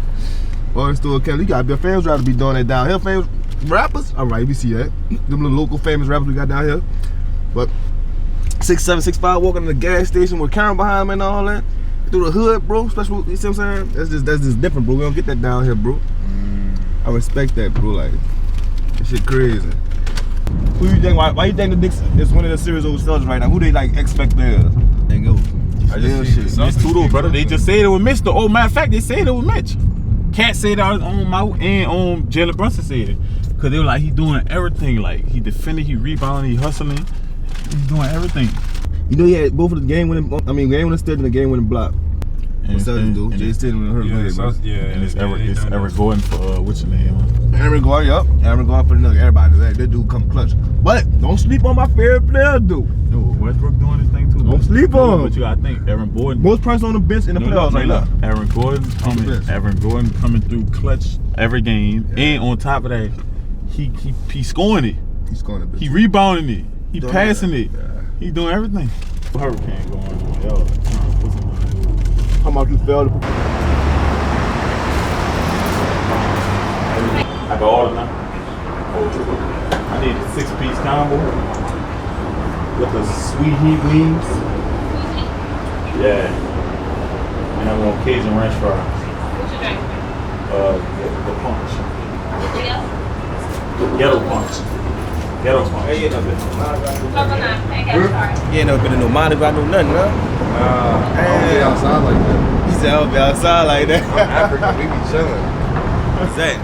Or still, Kelly, you got your famous rappers be doing that down here. Famous rappers, all right, we see that. Them little local famous rappers we got down here. But 6'7", 6'5", walking in the gas station with camera behind them and all that. Through the hood, bro. Special, you see what I'm saying? That's just different, bro. We don't get that down here, bro. I respect that, bro. Like, that shit crazy. Who you think? Why you think the Knicks is one of the series over Celtics right now? Who they like expect there? Dang yo. I just see shit. It's Tudo, brother. They just said it was Mitch. Oh, matter of fact, they said it was Mitch. Cat said it on Mount and on Jalen Brunson said it. Cause they were like, he doing everything. Like, he defending, he rebounding, he hustling. He's doing everything. You know he had both of the game winning steal and the game winning block. And Jay Stidham and her bro. And it's Eric Gordon for what's your name? Aaron Gordon, yup. Aaron Gordon for the Nuggets. Everybody, that dude come clutch. But don't sleep on my favorite player, dude. No, Westbrook doing his thing too. Don't sleep on him. But you gotta think, Aaron Gordon. Most person on the bench in the playoffs right now. Aaron Gordon coming through clutch every game, and on top of that, he scoring it. He's scoring it. He rebounding it. He passing it. He doing everything. Hurricane going on. Yo, how much you felt? I got all of them. I need a 6-piece combo with the sweet heat wings. Yeah. And I want Cajun ranch fries. What's your drink? The punch. Ghetto punch. Ghetto punch. Hey, Coconut. I got sorry. You ain't never been to no Mardi Gras, no nothing, huh? I don't get outside like that. He said I don't be outside like that. Africa, we be chilling. What's that?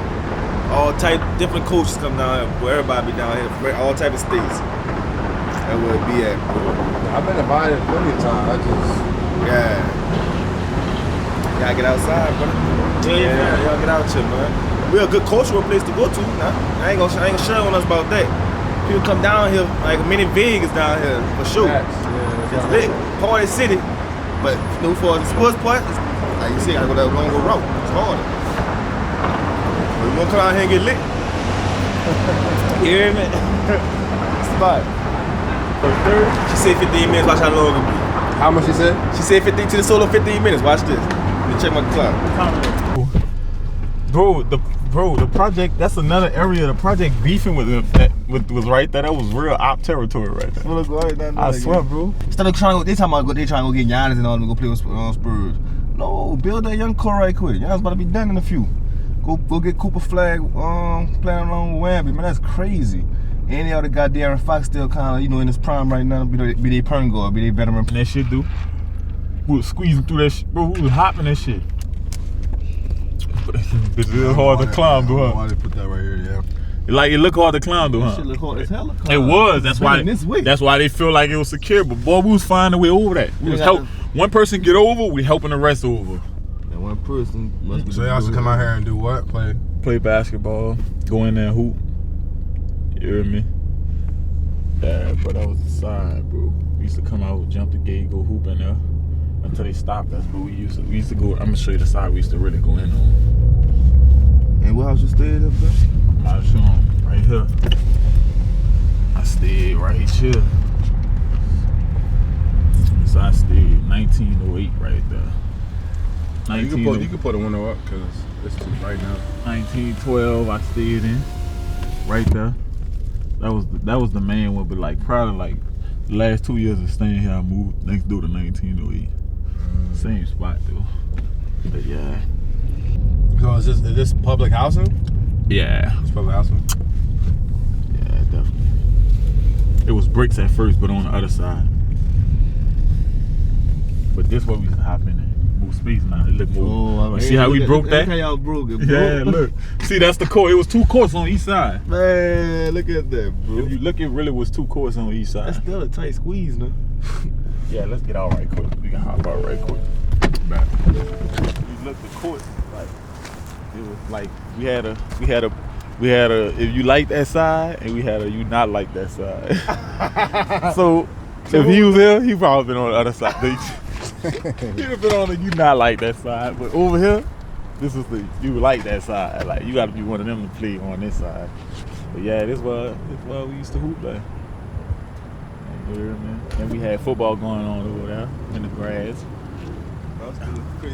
All type, different coaches come down here. Where everybody be down here, from all type of states. That where it be at, bro. I've been invited plenty of times. Yeah. Y'all get outside, brother. Yeah, y'all get out here, man. We're a good cultural place to go to. Nah, I ain't gonna share on us about that. People come down here, like many Vegas down here, for sure. It's lit, party city. But you know, for the sports part, like you see, I gotta go that longer route. It's harder. But we gonna come out here and get lit. You hear me? Spot. She said 15 minutes, watch how long it'll be. How much she said? She said 15 to the solo 15 minutes. Watch this. Let me check my clock. Bro, the project, that's another area. The project beefing with was right there. That was real op territory right there. I swear, bro. Instead of trying to go, they trying to go get Giannis and all them to go play with Spurs. No, build that young core right quick. Giannis about to be done in a few. Go get Cooper Flag playing along with Wemby. Man, that's crazy. Any other guy, De'Aaron Fox still kind of, in his prime right now. Be they point guard, be they veteran. And that shit, dude. We was squeezing through that shit, bro. We was hopping that shit. It's real hard to climb, though, huh? Why they put that right here, yeah. Like, it look hard to climb, though, huh? Shit look hard as hell. It was. That's why they feel like it was secure. But boy, we was finding a way over that. We was one person get over, we helping the rest over. And one person must be. So y'all should come out here and do what? Play basketball. Go in there and hoop. You hear me? Yeah, but that was the side, bro. We used to come out, jump the gate, go hoop in there. Until they stopped us, but we used to go. I'm gonna show you the side we used to really go in on. And what house you stayed up there? I'll show them right here. I stayed right here. So I stayed 1908 right there. You can put a window up because it's too bright now. 1912 I stayed in right there. That was the main one, but like probably like the last 2 years of staying here, I moved next door to 1908. Same spot though. But yeah. So is this public housing? Yeah. It's public housing? Yeah, definitely. It was bricks at first, but on the other side. But this way we can hop in there. Move space now. It look more. Oh, see how we broke that? Look how y'all broke it, bro. Yeah, look. See, that's the court. It was 2 courts on each side. Man, look at that, bro. If you look, it really was 2 courts on each side. That's still a tight squeeze, no? Yeah, let's get out right quick. We can hop out right quick. Back. You look the court, like it was like we had a if you like that side and we had a you not like that side. So If he was here, he probably been on the other side. He would have been on the you not like that side, but over here, this is the you like that side. Like you got to be one of them to play on this side. But yeah, this was we used to hoop like. You hear me? And we had football going on over there in the grass.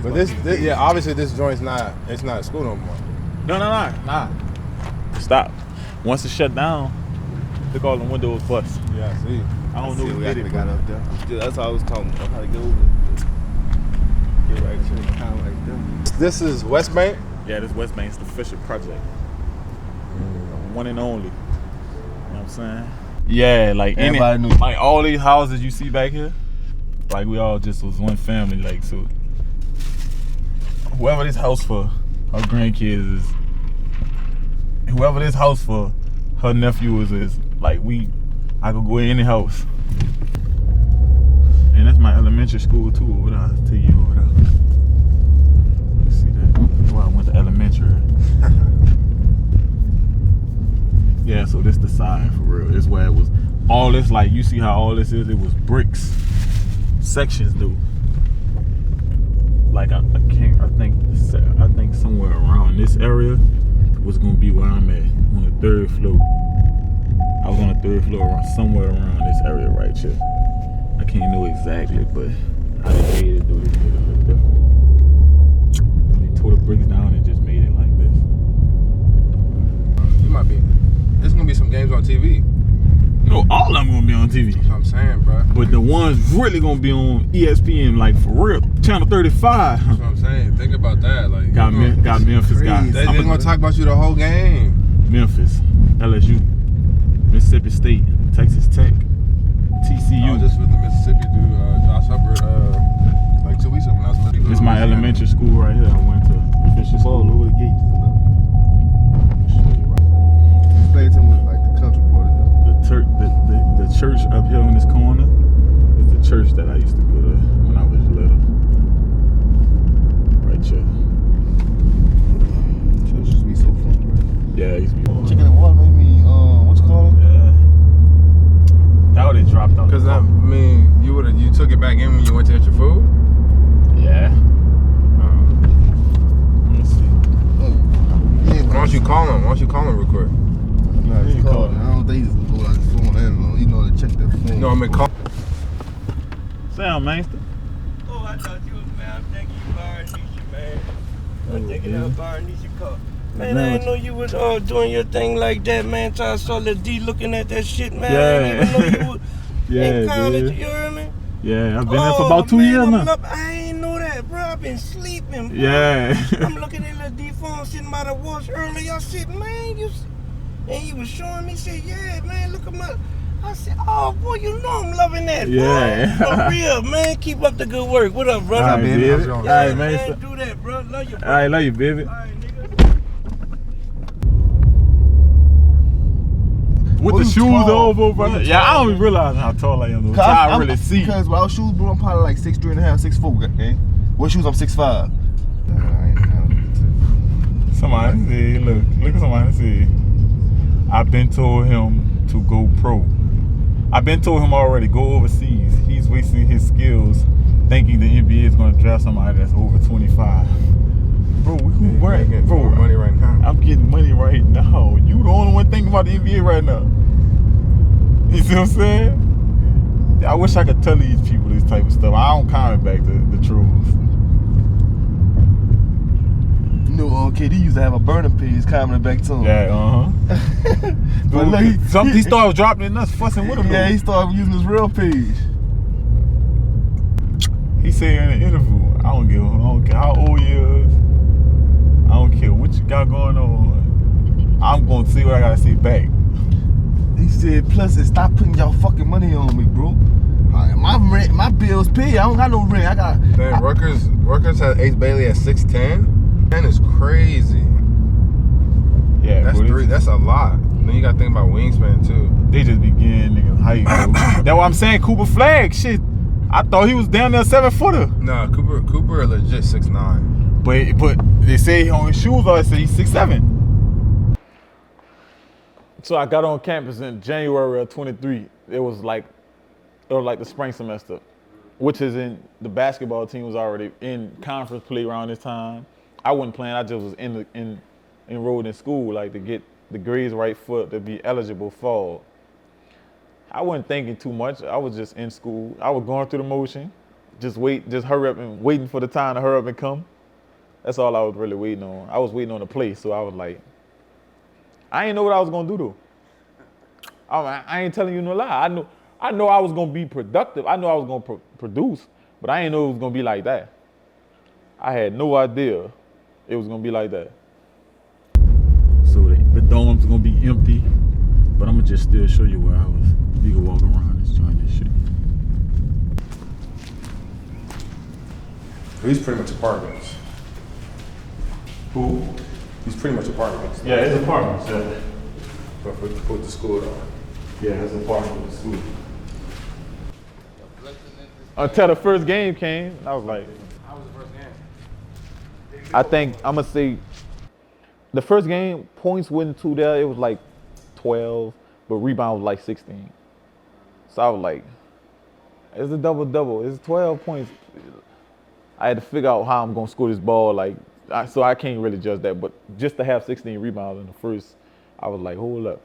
But this yeah, obviously this joint's not a school no more. No. Stop. Once it shut down, look all the windows bust. Yeah, I see. I don't know who did it. Got up there. That's all I was talking about. How to get over. Get right to the town like that. This is West Bank? Yeah, this West Bank's the Fisher Project. One and only. You know what I'm saying? Yeah, like Everybody knew. Like all these houses you see back here, like we all just was one family. Like so, whoever this house for her grandkids is, whoever this house for her nephew is like I could go in any house. And that's my elementary school too over there. I'll tell you over there. Let's see that. That's where I went to elementary. Yeah, so this the side for real. This where it was all this, like you see how all this is, it was bricks sections though. Like I think somewhere around this area was gonna be where I'm at on the 3rd floor. I was on the 3rd floor around somewhere around this area right here. I can't know exactly, but how they made it though, they made it a little different. They tore the bricks down and just made it like this. You might be. There's gonna be some games on TV. No, all of them gonna be on TV. That's what I'm saying, bro. But the ones really gonna be on ESPN, like for real, channel 35. That's what I'm saying. Think about that. Like got Memphis guys. They're gonna talk about you the whole game. Memphis, LSU, Mississippi State, Texas Tech, TCU. I was just with the Mississippi dude, Josh Hubbard, like 2 weeks ago when I was looking. This is my elementary school right here. I went to Fisher School. All the way gates and stuff. Explain to me like the country part of it. The church up here on this corner is the church that I used to go to when I was little. Right here. Church used to be so fun, bro. Yeah, it used to be. Chicken and water made me, what you call it? Yeah. That would have dropped out. Cause I mean, you took it back in when you went to get your food. Yeah. Let me see. Why don't you call him? Why don't you call him real quick? Nah, I don't think he's gonna go out his phone and you know to check their phone. No, I mean call. Sound Mainster. Oh, I thought you was, man. I'm thinking you Barnisha, man. I'm thinking that Barnisha car. Man, I didn't know you was doing your thing like that, man. So I saw Lil D looking at that shit, man. I didn't even know you was in college, you hear me? Yeah, I've been there for about 2 years now. I ain't know that, bro. I've been sleeping, bro. Yeah. I'm looking at Lil D phone sitting by the wash earlier. I said, man, and he was showing me, said, yeah, man, look at my. I said, oh, boy, you know I'm loving that, bro. Yeah. For real, man. Keep up the good work. What up, brother? All right, baby. Yeah, All right, man. Do that, bro. Love you, bro. All right, love you, baby. With the shoes over, brother. Yeah, I don't even realize how tall I am. Though. I really see. Because without shoes, bro, I'm probably like 6'3.5", 6'4", okay? What shoes? I'm 6'5". Somebody said, look at somebody said, I've been told him to go pro. I've been told him already, go overseas. He's wasting his skills thinking the NBA is going to draft somebody that's over 25. Bro, we getting money right now. I'm getting money right now. You the only one thinking about the NBA right now. You see what I'm saying? I wish I could tell these people this type of stuff. I don't comment back the trolls. You know, KD used to have a burner page commenting back to him. Yeah, But look, he started dropping it and us fussing with him. Yeah, he started using his real page. He said in an interview, I don't care how old you is. I don't care what you got going on. I'm going to see what I got to say back. He said, plus, stop putting y'all fucking money on me, bro. My rent, my bills paid. I don't got no rent. I got. Damn, Rutgers had Ace Bailey at 6'10". That is crazy. Yeah, that's a lot. Then you got to think about wingspan too. They just be getting niggas height. That's what I'm saying. Cooper Flag, shit. I thought he was down there 7-footer. Nah, Cooper legit 6'9". But they say on his shoes, I say he's 6'7". So I got on campus in January of 23. It was like or like the spring semester, which is in the basketball team was already in conference play around this time. I wasn't playing. I just was enrolled in school, like to get the grades right for to be eligible for. I wasn't thinking too much. I was just in school. I was going through the motion, just hurry up and waiting for the time to hurry up and come. That's all I was really waiting on. I was waiting on the play, so I was like, I didn't know what I was gonna do though. I ain't telling you no lie. I know I was gonna be productive. I know I was gonna produce, but I didn't know it was gonna be like that. I had no idea it was gonna be like that. So the dorm's gonna be empty, but I'm gonna just still show you where I was. You can walk around this joint and shit. These pretty much apartments. Who? These pretty much apartments. Yeah, it's apartments. Yeah. But for the school though. Yeah, it's apartment for the school. Until the first game came, I was like. How was the first game? I think I'm gonna say the first game points wasn't too there. It was like 12, but rebound was like 16. So I was like, it's a double-double. It's 12 points. I had to figure out how I'm gonna score this ball. So I can't really judge that. But just to have 16 rebounds in the first, I was like, hold up.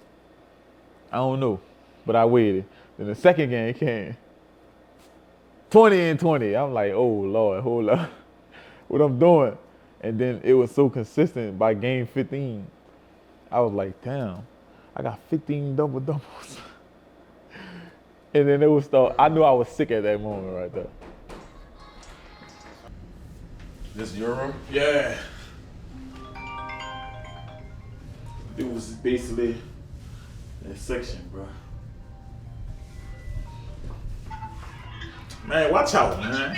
I don't know, but I waited. Then the second game came, 20 and 20. I'm like, oh Lord, hold up, what I'm doing? And then it was so consistent by game 15. I was like, damn, I got 15 double-doubles. And then it was I knew I was sick at that moment right there. This is your room? Yeah. It was basically that section, bro. Man, watch out, man.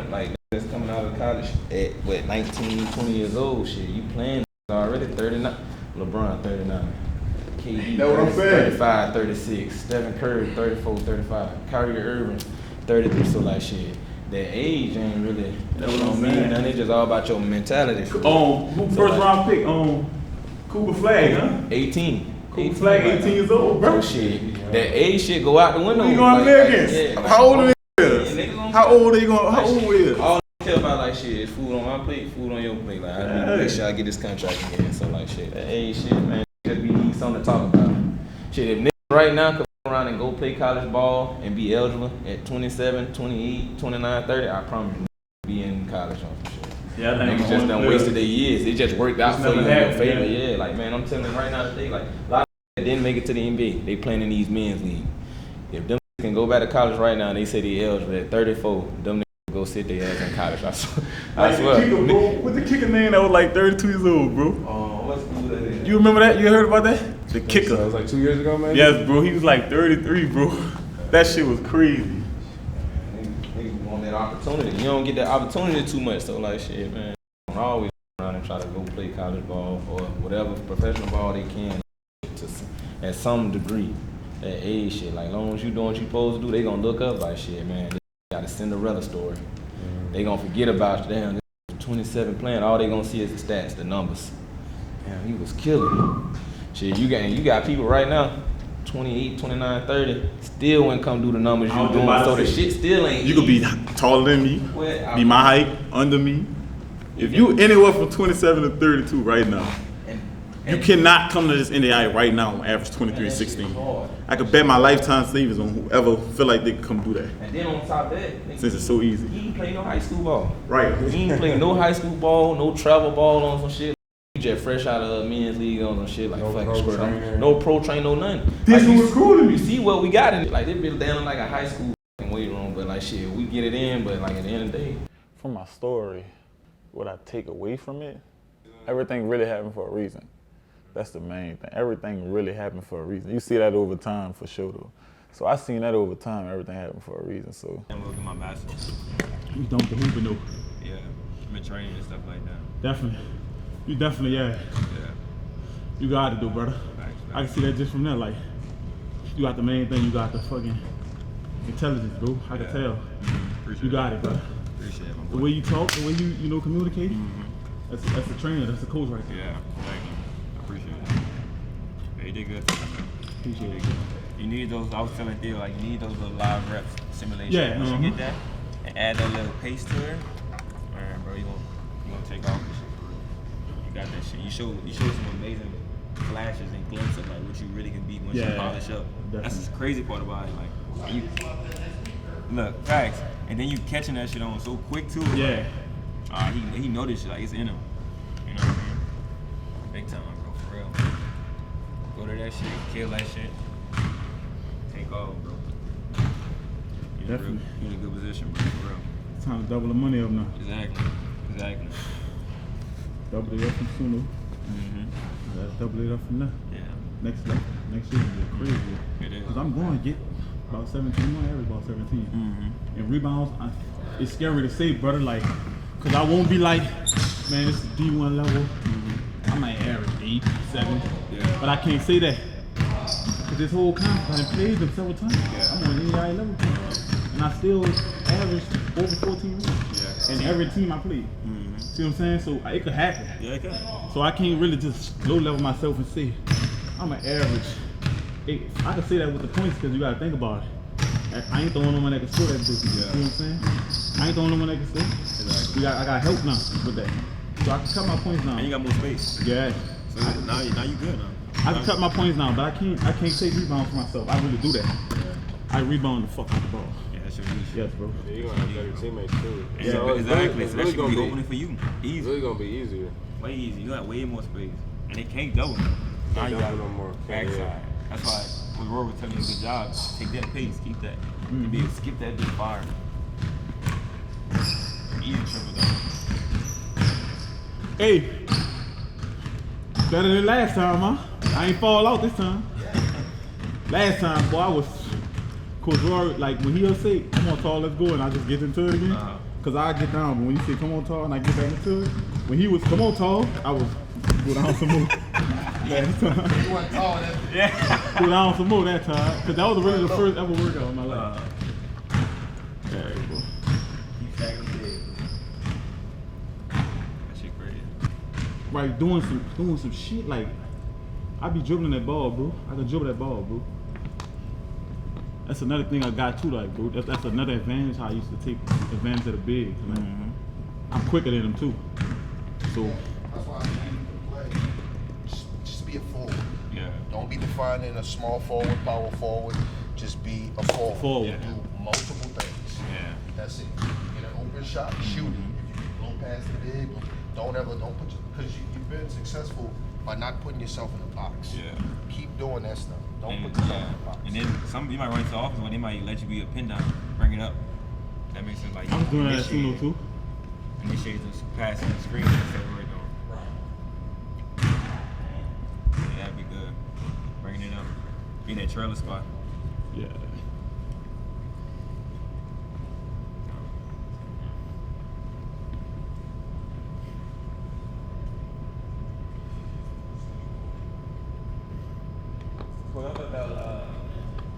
Like, that's coming out of college at, what, 19, 20 years old, shit, you playing already, 39. LeBron, 39. KD, 35, 36. Stephen Curry, 34, 35. Kyrie Irving, 33. So, like, shit, that age ain't really, that don't mean nothing. It's just all about your mentality. First round pick, Cooper Flag, huh? 18. Cooper Flag, 18 years old, bro. So, shit, that age shit go out the window. Who you gonna play against? Yeah, how old are they? How old are you gonna? How old is? All I care about like shit is food on my plate, food on your plate. Like I need to make sure I get this contract again. So like shit, that age shit, man, just be something to talk about. Shit, if niggas right now could go around and go play college ball and be eligible at 27, 28, 29, 30, I promise you, be in college on some shit. Yeah, niggas just done wasted their years. It just worked out for you in your favor. Yeah, like man, I'm telling you right now today, like a lot of that didn't make it to the NBA. They playing in these men's league. If them can go back to college right now and they say they eligible at 34, them niggas go sit their ass in college. I swear. The kicker, bro, what's the kicker name that was like 32 years old, bro? What's the You remember that? You heard about that? The kicker. So it was like 2 years ago, man? Yes, bro. He was like 33, bro. That shit was crazy. Niggas want that opportunity. You don't get that opportunity too much, so like shit, man. I'm always around and try to go play college ball or whatever professional ball they can at some degree. That age shit, like long as you doing what you supposed to do, they gonna look up like shit, man. They got a Cinderella story. They gonna forget about you. Damn, this 27 playing, all they gonna see is the stats, the numbers. Damn, he was killing. Shit, you got people right now, 28, 29, 30, still wouldn't come do the numbers you doing. So the shit still ain't. You could be taller than me, be my height, under me. If you anywhere from 27 to 32 right now, you cannot come to this NAI right now and average 23 16. I could bet my lifetime savings on whoever feel like they can come do that. And then on top of that, since it's so easy. He ain't play no high school ball. Right. He ain't play no high school ball, no travel ball on some shit. He just fresh out of men's league on some shit like no pro train, no nothing. This like, was cool to me. You see what we got in it. Like they built down like a high school weight room, but like shit, we get it in, but like at the end of the day. From my story, what I take away from it, everything really happened for a reason. That's the main thing. Everything really happened for a reason. You see that over time for sure though. So I seen that over time, everything happened for a reason, so. I'm looking at my master's. You dumped the hooping though. Yeah, I've been training and stuff like that. Definitely. You definitely, yeah. You got it though, brother. I can see that just from there, like, you got the main thing, you got the fucking intelligence, bro. I can tell. You got it, brother. Appreciate it, my boy. The way you talk, the way you communicate, that's a trainer, that's a coach right there. Yeah, thank you. I appreciate it. Yeah, you did good. Appreciate it. You need those. I was telling Theo, like, you need those little live reps simulations. Yeah, Once you get that and add that little pace to it, man, bro, you gonna take off. You got that shit. You show some amazing flashes and glimpses of like what you really can be once you polish up. Definitely. That's the crazy part about it. Like, you look facts, and then you catching that shit on so quick too. Yeah. Like, he know this shit. Like, it's in him. You know what I mean? Big time, bro. For real. Go to that shit, kill that shit, take off, bro. Definitely. You're in a good position, bro. For real. It's time to double the money up now. Exactly. Double it up from Sunno. Let's double it up from there. Yeah. Next year will be crazy. It is. Because I'm going to get about 17. I'm going to average about 17. And rebounds, it's scary to say, brother. Like, because I won't be like, man, this is D1 level. I might average 8, 7. Yeah. But I can't say that. Because this whole conference, I played them several times. I'm on any high level team. And I still averaged over 14 wins. Yeah. And every team I played. See what I'm saying? So it could happen. Yeah, it can. So I can't really just low level myself and say I'm an average 8. I can say that with the points because you gotta think about it. I ain't the only one that can score that bitch. You know what I'm saying? I ain't the only one that can score. Exactly. I got help now with that. So I can cut my points now. And you got more space. Yeah. So now you good now. I can cut my points now, but I can't take rebounds for myself. I really do that. I rebound the fuck out the ball. Yeah, that's your niche. Yes, bro. Yeah, you're gonna have better teammates too. Yeah, So exactly. It's So that really should gonna be be opening for you. Easy. It's really gonna be easier. Way easy. You got way more space. And they can't double. Now you got no more. backside. That's why when Roy was telling you good job, take that pace, keep that. And be able to skip that big fire. Easy triple double. Hey, better than last time, huh? I ain't fall out this time. Last time, boy, I was, Coach Roy, like when he'll say, come on, Tall, let's go, and I just get into it again. Because I get down, but when he said, come on, Tall, and I get back into it, when he was, come on, Tall, I was go down some more. Last time. You went tall that day. Go down some more that time. Because that was really the first ever workout of my life. There you go. Right, doing some shit like I be dribbling that ball, bro. I can dribble that ball, bro. That's another thing I got too, like, bro. That's another advantage how I used to take advantage of the bigs. Like, I'm quicker than them too. So That's why I need to play. Just be a forward. Yeah. Don't be defined in a small forward, power forward. Just be a forward. Forward. Do multiple things. Yeah. That's it. You get an open shot, shoot it. If you blow past the big, don't put your, because you've been successful by not putting yourself in a box. Yeah. Keep doing that stuff. Don't put yourself in a box. And then some you might run into the office where they might let you be a pin down, bring it up. That makes sense. Like I was doing that at Sunno too. Initiate this passing the screen instead of right doing. Yeah, that'd be good. Bringing it up. Be in that trailer spot. Yeah.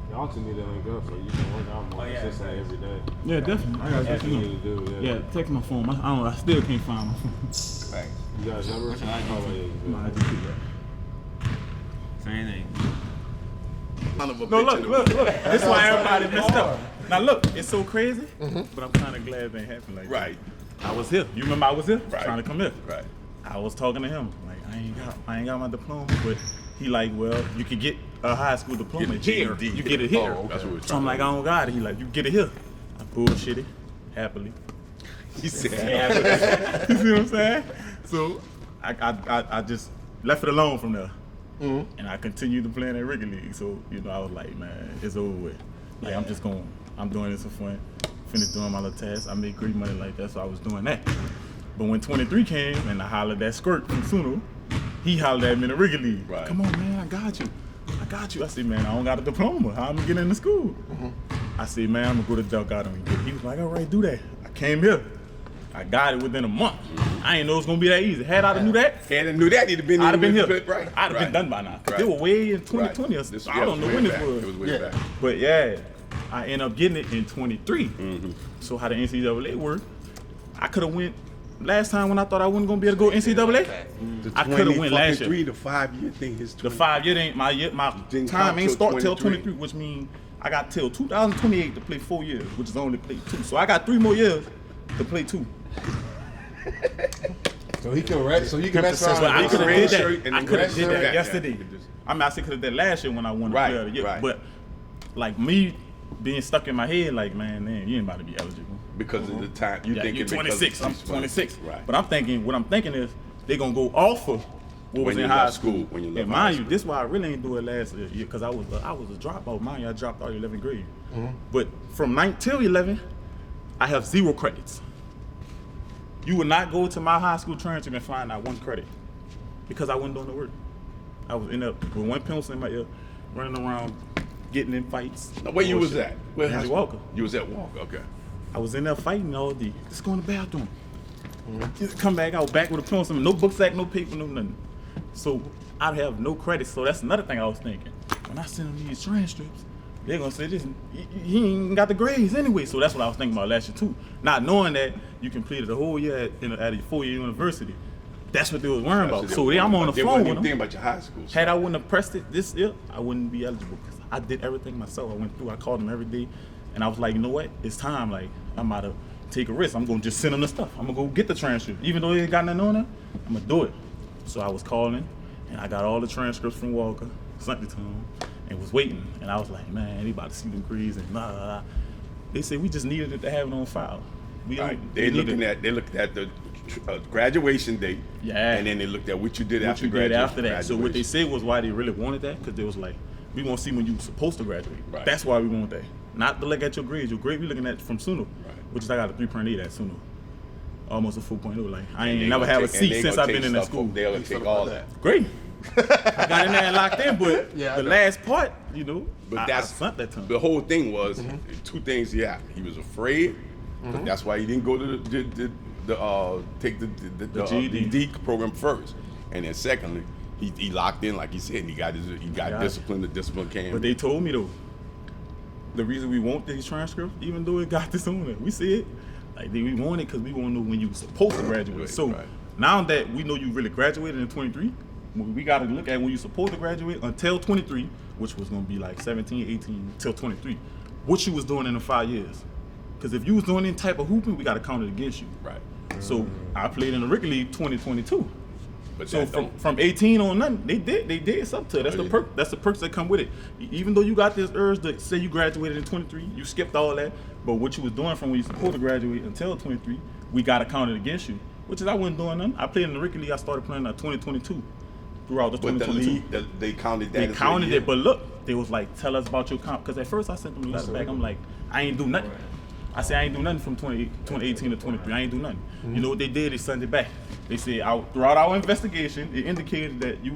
Y'all two need to link up so you can work out more consistently every day. Yeah, definitely. I got That's to what you need to do. Yeah, text my phone. I still can't find my phone. Thanks. You got his number? What's your IG? Oh, yeah, No, I just do that. Same thing. No, look. This is why everybody messed up. Now look, it's so crazy, but I'm kind of glad it didn't happen like that. Right. I was here. You remember I was here? Right. Trying to come here. Right. I was talking to him. Like, I ain't got my diploma, but he like, well, you could get a high school diploma Get a here. GED. You get it here. Oh, okay. That's what we're So I'm trying like, to I don't got it. He like, you get it here. I bullshitted, happily. He said happily. You see what I'm saying? So I just left it alone from there. And I continued to play in that Ricky League. So, you know, I was like, man, it's over with. Like, I'm doing this for fun. Finished doing my little tasks. I made great money like that, so I was doing that. But when 23 came and I hollered that Skirt from Sunno, he hollered at me in the Ricky League. Right. Come on, man, I got you. I said, man, I don't got a diploma. How am I gonna get into school? I said, man, I'm gonna go to Duck out and get it. He was like, all right, do that. I came here. I got it within a month. I didn't know it was gonna be that easy. Had I knew that, he'd have been I'd have been here. Right. I'd have been done by now. They were way in 2020. I don't know when this was. It was way back. But yeah, I ended up getting it in 23. So how the NCAA worked, I could have went last time when I thought I wasn't gonna be able to go NCAA, I could have went last year. The 5-year thing is the 5 year ain't my year. My time ain't start till 23, which means I got till 2028 to play 4 years, which is only play 2. So I got 3 more years to play 2. So he can rest. So you can mess around. I could have did that. I could have did that yesterday. I mean, I could have did that last year when I won the player of the year. Right. But like me being stuck in my head, like man, you ain't about to be eligible because of the time. You think you're 26. I'm 26. Right. But what I'm thinking is they gonna go off of what was in high school. When you and mind you, this is why I really ain't do it last year because I was a dropout. Mind you, I dropped out of 11th grade. But from 9th till 11, I have 0 credits. You would not go to my high school transcript and find out 1 credit because I wasn't doing the work. I was in there with 1 pencil in my ear, running around, getting in fights. Now, where you was at? Where Walker. You was at Walker, okay. I was in there fighting all day. Just go in the bathroom. Come back out back with a pencil, no book sack, no paper, no nothing. So I'd have no credits. So that's another thing I was thinking. When I send them these transcripts, they're gonna say this, he ain't got the grades anyway. So that's what I was thinking about last year too. Not knowing that you completed a whole year at a 4-year university. That's what they was worrying about. So I'm on the phone with them. Think about your high school. Had I wouldn't have pressed it this year, I wouldn't be eligible because I did everything myself. I went through, I called them every day, and I was like, you know what? It's time. Like I'm about to take a risk. I'm gonna just send them the stuff. I'm gonna go get the transcript, even though they ain't got nothing on it. I'm gonna do it. So I was calling, and I got all the transcripts from Walker, sent it to them, and was waiting. And I was like, man, they about to see them grades and blah, blah, blah. They said we just needed it to have it on file. They looked at the graduation date, and then they looked at what you did after graduation. So what they said was why they really wanted that, because they was like, we want to see when you were supposed to graduate. Right. That's why we want that. Not to look at your grades. Your grade we looking at from Sunno, which is I got a 3.8 at Sunno. Almost a 4.0. Like I ain't never have a C since I've been in that school. They'll take all that. Great. I got in there and locked in, but the last part, But I sent that to him. The whole thing was 2 things. Yeah, he was afraid. But that's why he didn't go to take the GED program first, and then secondly, he locked in like he said. And he got discipline. The discipline came. But they told me though, the reason we want these transcripts, even though it got this on it, we see it. Like we want it because we want to know when you were supposed to graduate. Now that we know you really graduated in 23, we got to look at when you're supposed to graduate until 23, which was going to be like 17, 18 till 23. What you was doing in the 5 years. Because if you was doing any type of hooping, we got to count it against you. Right. So I played in the Ricky League 2022. But so from 18 on nothing, they did something to it. That's the perk. That's the perks that come with it. Even though you got this urge to say you graduated in 23, you skipped all that. But what you was doing from when you supposed to graduate until 23, we got to count it against you. Which is I wasn't doing nothing. I played in the Ricky League. I started playing in 2022. Throughout the 2022. But the league, they counted that. They counted it, but look, they was like, tell us about your comp. Because at first I sent them a letter back. I'm like, I ain't do nothing. I said I ain't do nothing from 2018 to 23. I ain't do nothing. You know what they did? They sent it back. They said throughout our investigation, it indicated that you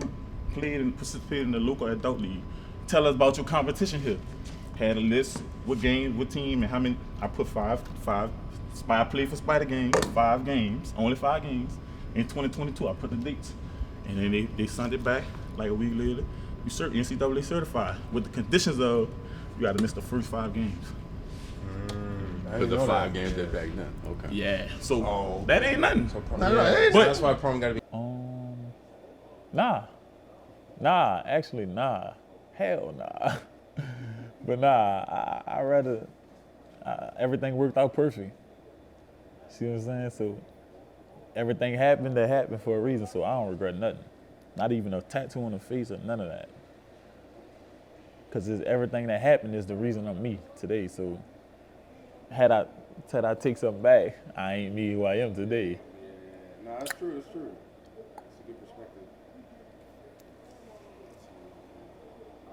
played and participated in the local adult league. Tell us about your competition here. Had a list, what games, what team, and how many. I put five. I played for Spider Games, 5 games, only 5 games. In 2022, I put the dates. And then they sent it back like a week later. You NCAA certified with the conditions of you got to miss the first 5 games. For the 5 games that back then. Okay. Yeah. So that ain't nothing. But that's why prom gotta be. Nah. Actually, nah. Hell nah. But nah, I rather everything worked out perfect. See what I'm saying? So everything happened that happened for a reason. So I don't regret nothing. Not even a tattoo on the face or none of that. Because everything that happened is the reason I'm me today. So had I take something back, I ain't me who I am today. Nah, it's true.